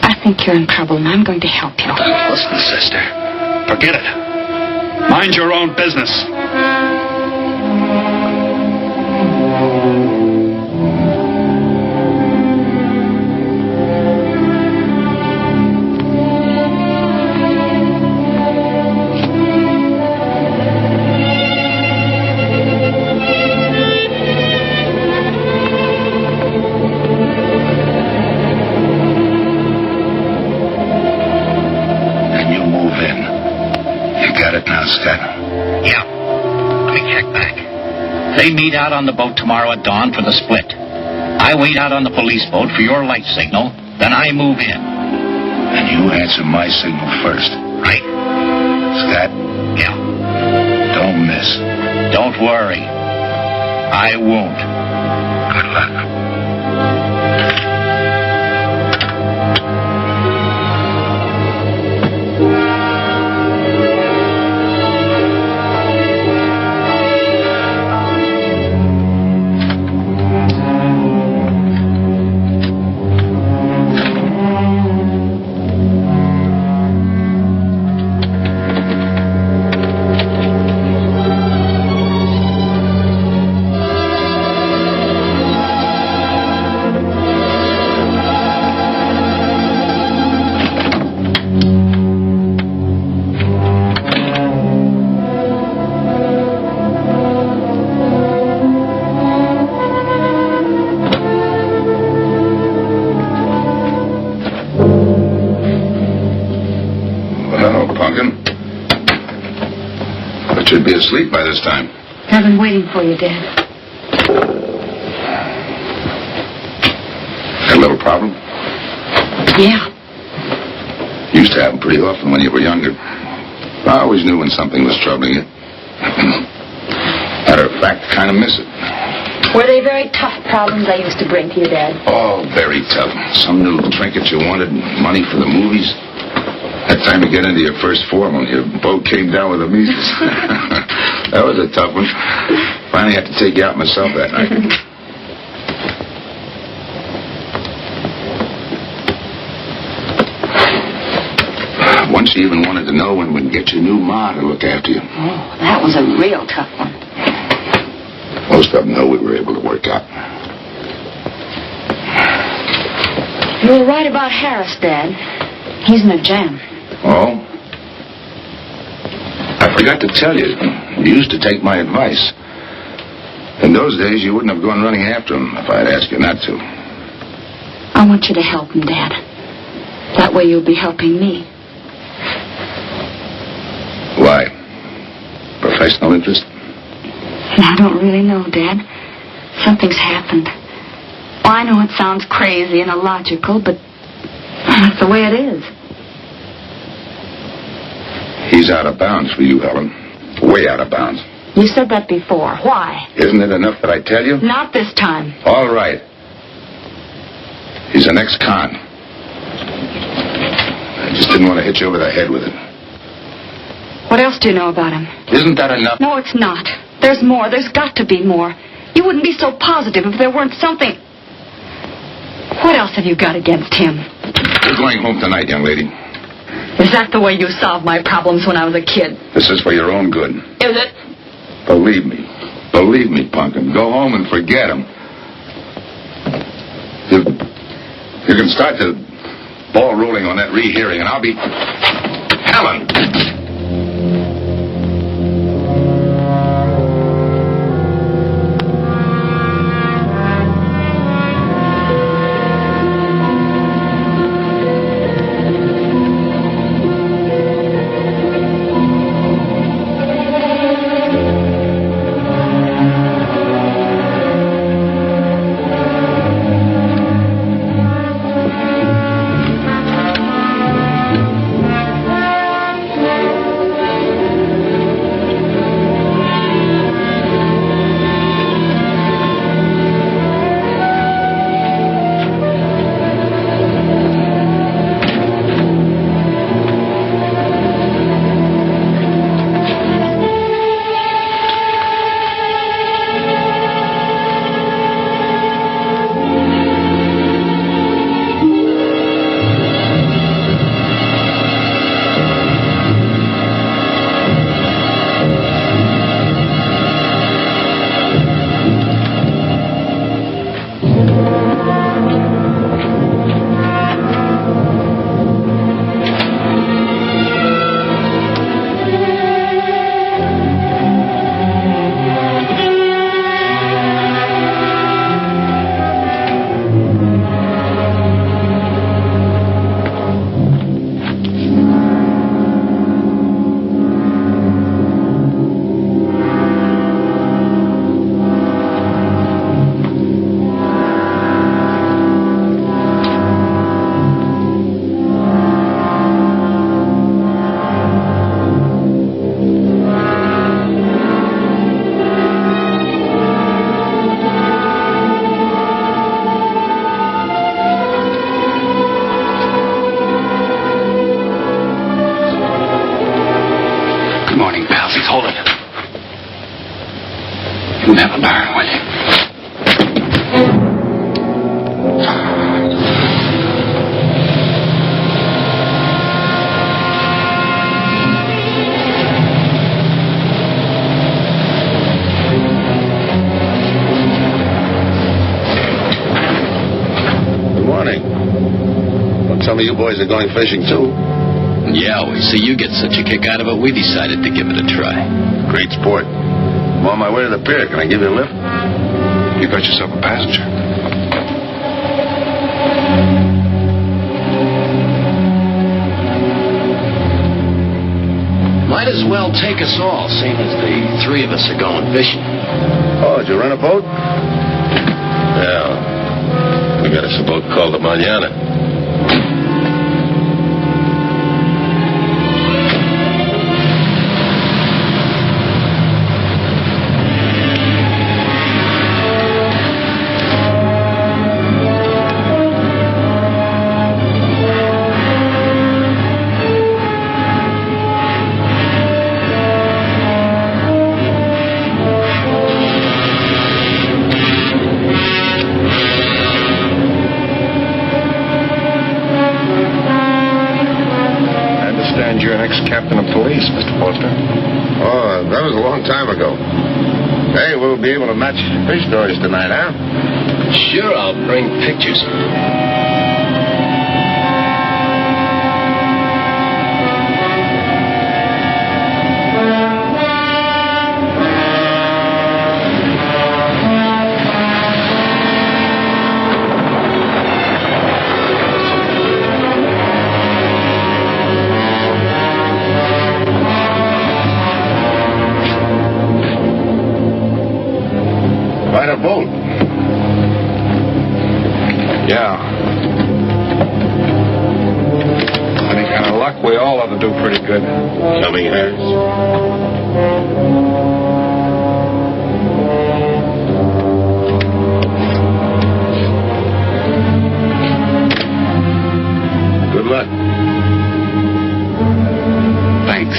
I think you're in trouble, and I'm going to help you. Listen, sister. Forget it. Mind your own business. Yeah. Let me check back. They meet out on the boat tomorrow at dawn for the split. I wait out on the police boat for your light signal, then I move in. And you answer my signal first. Right? Scott? Yeah. Don't miss. Don't worry. I won't. Good luck. Should be asleep by this time. I've been waiting for you, Dad. Got a little problem? Yeah. Used to happen pretty often when you were younger. I always knew when something was troubling you. Matter of fact, kind of miss it. Were they very tough problems I used to bring to you, Dad? Oh, very tough. Some new trinket you wanted, money for the movies. That time to get into your first form when your boat came down with the measles. That was a tough one. Finally had to take you out myself that night. Once you even wanted to know when we'd get your new ma to look after you. Oh, that was a real tough one. Most of them know we were able to work out. You were right about Harris, Dad. He's in a jam. Oh? I forgot to tell you. You used to take my advice. In those days, you wouldn't have gone running after him if I'd asked you not to. I want you to help him, Dad. That way you'll be helping me. Why? Professional interest? I don't really know, Dad. Something's happened. Well, I know it sounds crazy and illogical, but that's the way it is. He's out of bounds for you, Helen. Way out of bounds. You said that before. Why? Isn't it enough that I tell you? Not this time. All right. He's an ex-con. I just didn't want to hit you over the head with it. What else do you know about him? Isn't that enough? No, it's not. There's more. There's got to be more. You wouldn't be so positive if there weren't something... What else have you got against him? You're going home tonight, young lady. Is that the way you solved my problems when I was a kid? This is for your own good. Is it? Believe me. Believe me, Punkin. Go home and forget him. You can start the ball rolling on that rehearing, and I'll be... Helen! You'll never learn, will you? Good morning. Well, some of you boys are going fishing, too. Yeah, we see you get such a kick out of it, we decided to give it a try. Great sport. I'm on my way to the pier. Can I give you a lift? You got yourself a passenger. Might as well take us all, seeing as the three of us are going fishing. Oh, did you rent a boat? Yeah. We got us a boat called the Mañana. You're an ex-captain of police, Mr. Foster. Oh, that was a long time ago. Hey, we'll be able to match fish stories tonight, huh? Sure, I'll bring pictures. Ride a boat. Yeah. Any kind of luck, we all ought to do pretty good. Coming, Harris? Good luck. Thanks.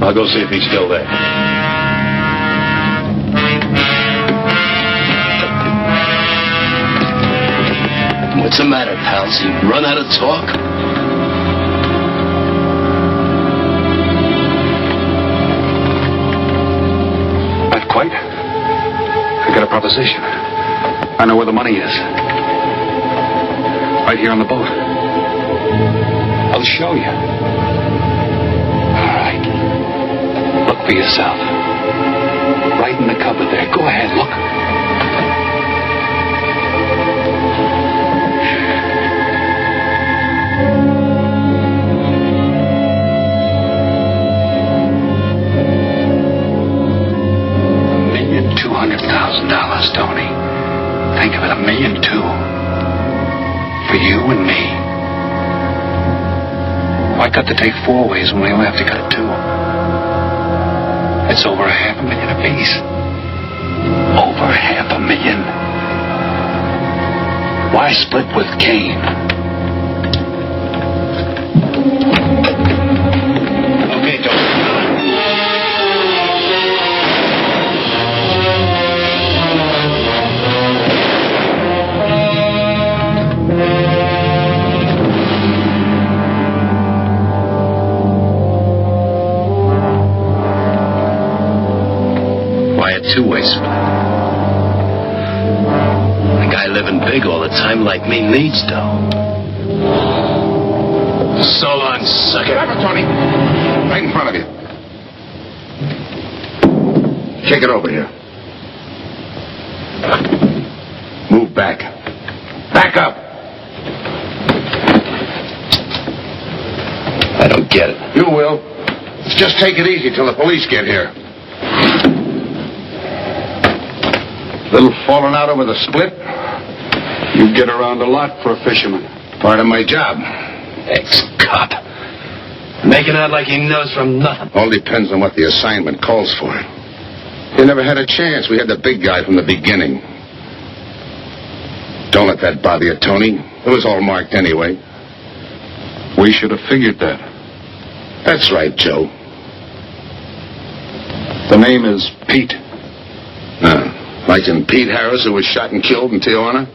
I'll go see if he's still there. What's the matter, pals? You run out of talk? Not quite. I got a proposition. I know where the money is. Right here on the boat. I'll show you. All right. Look for yourself. Right in the cupboard there. Go ahead, look. $1,200,000, Tony. Think of it, $1.2 million. For you and me. Why cut the tape 4 ways when we only have to cut it 2? It's over $500,000 apiece. Over $500,000. Why split with Kane? Okay, Tony. Two-way split. A guy living big all the time like me needs dough. So long, sucker. Grab it, Tony. Right in front of you. Shake it over here. Move back. Back up. I don't get it. You will. Just take it easy till the police get here. Little falling out over the split? You get around a lot for a fisherman. Part of my job. Ex-cop. Making out like he knows from nothing. All depends on what the assignment calls for. You never had a chance. We had the big guy from the beginning. Don't let that bother you, Tony. It was all marked anyway. We should have figured that. That's right, Joe. The name is Pete. Like in Pete Harris, who was shot and killed in Tijuana?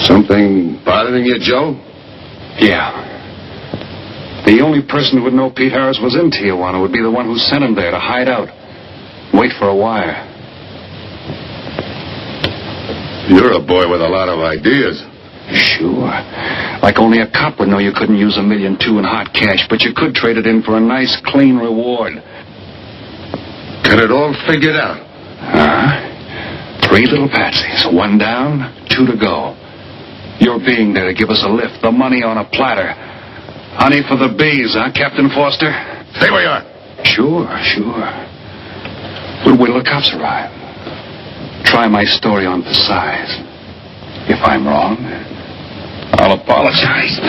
Something bothering you, Joe? Yeah. The only person who would know Pete Harris was in Tijuana would be the one who sent him there to hide out. Wait for a wire. You're a boy with a lot of ideas. Sure. Like only a cop would know you couldn't use $1.2 million in hot cash, but you could trade it in for a nice, clean reward. Got it all figured out. 3 little patsies. 1 down, 2 to go. Your being there to give us a lift. The money on a platter. Honey for the bees, huh, Captain Foster? Stay where you are. Sure. We'll wait till the cops arrive. Try my story on for size. If I'm wrong, I'll apologize.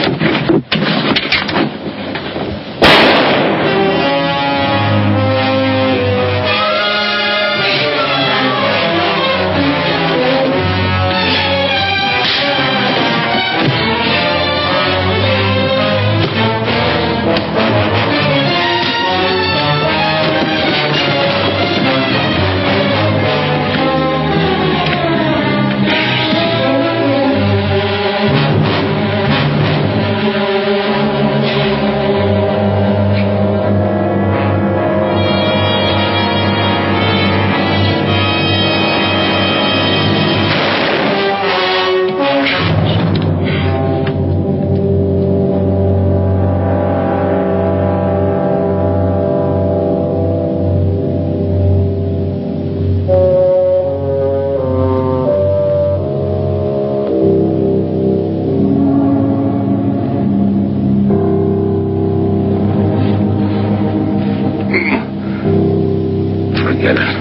Forget it.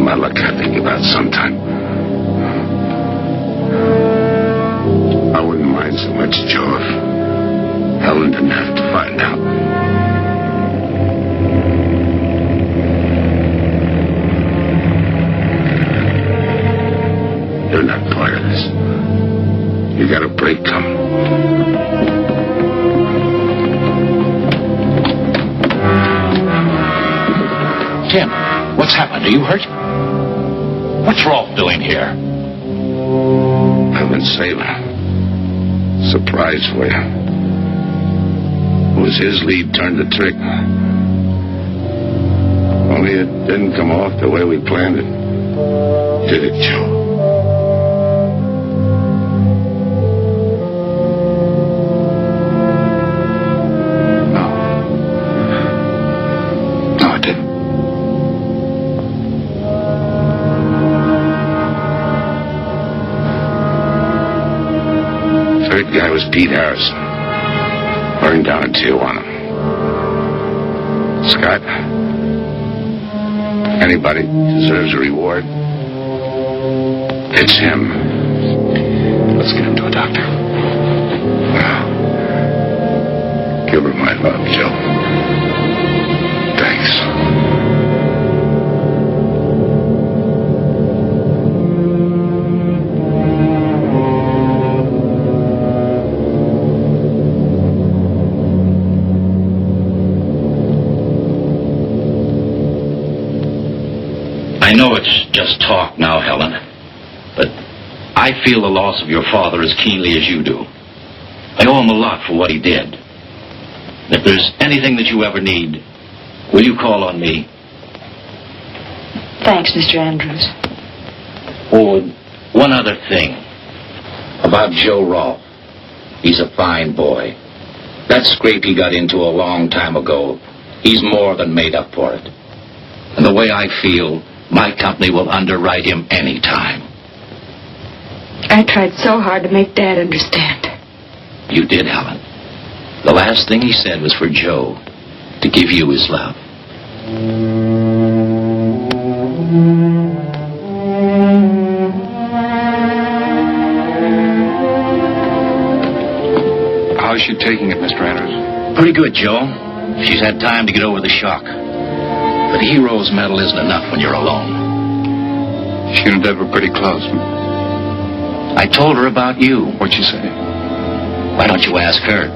My luck I think about sometime. I wouldn't mind so much, Joe, if Helen didn't have to find out. You're not part of this. You got a break coming. Tim, what's happened? Are you hurt? What's Rolf doing here? I've been saving. Surprise for you. It was his lead turned the trick. Only it didn't come off the way we planned it. Did it, Joe? No, it didn't. Third guy was Pete Harrison. Burned down in Tijuana. Scott, anybody deserves a reward, it's him. Let's get him to a doctor. Give her my love, Joe. Thanks. I know it's just talk now, Helen, but I feel the loss of your father as keenly as you do. I owe him a lot for what he did. If there's anything that you ever need, will you call on me? Thanks, Mr. Andrews. Oh, and one other thing. About Joe Rolfe. He's a fine boy. That scrape he got into a long time ago, he's more than made up for it. And the way I feel, my company will underwrite him any time. I tried so hard to make Dad understand. You did, Helen. The last thing he said was for Joe to give you his love. How's she taking it, Mr. Andrews? Pretty good, Joe. She's had time to get over the shock. But a hero's medal isn't enough when you're alone. She and Deb were pretty close. I told her about you. What'd she say? Why don't you ask her?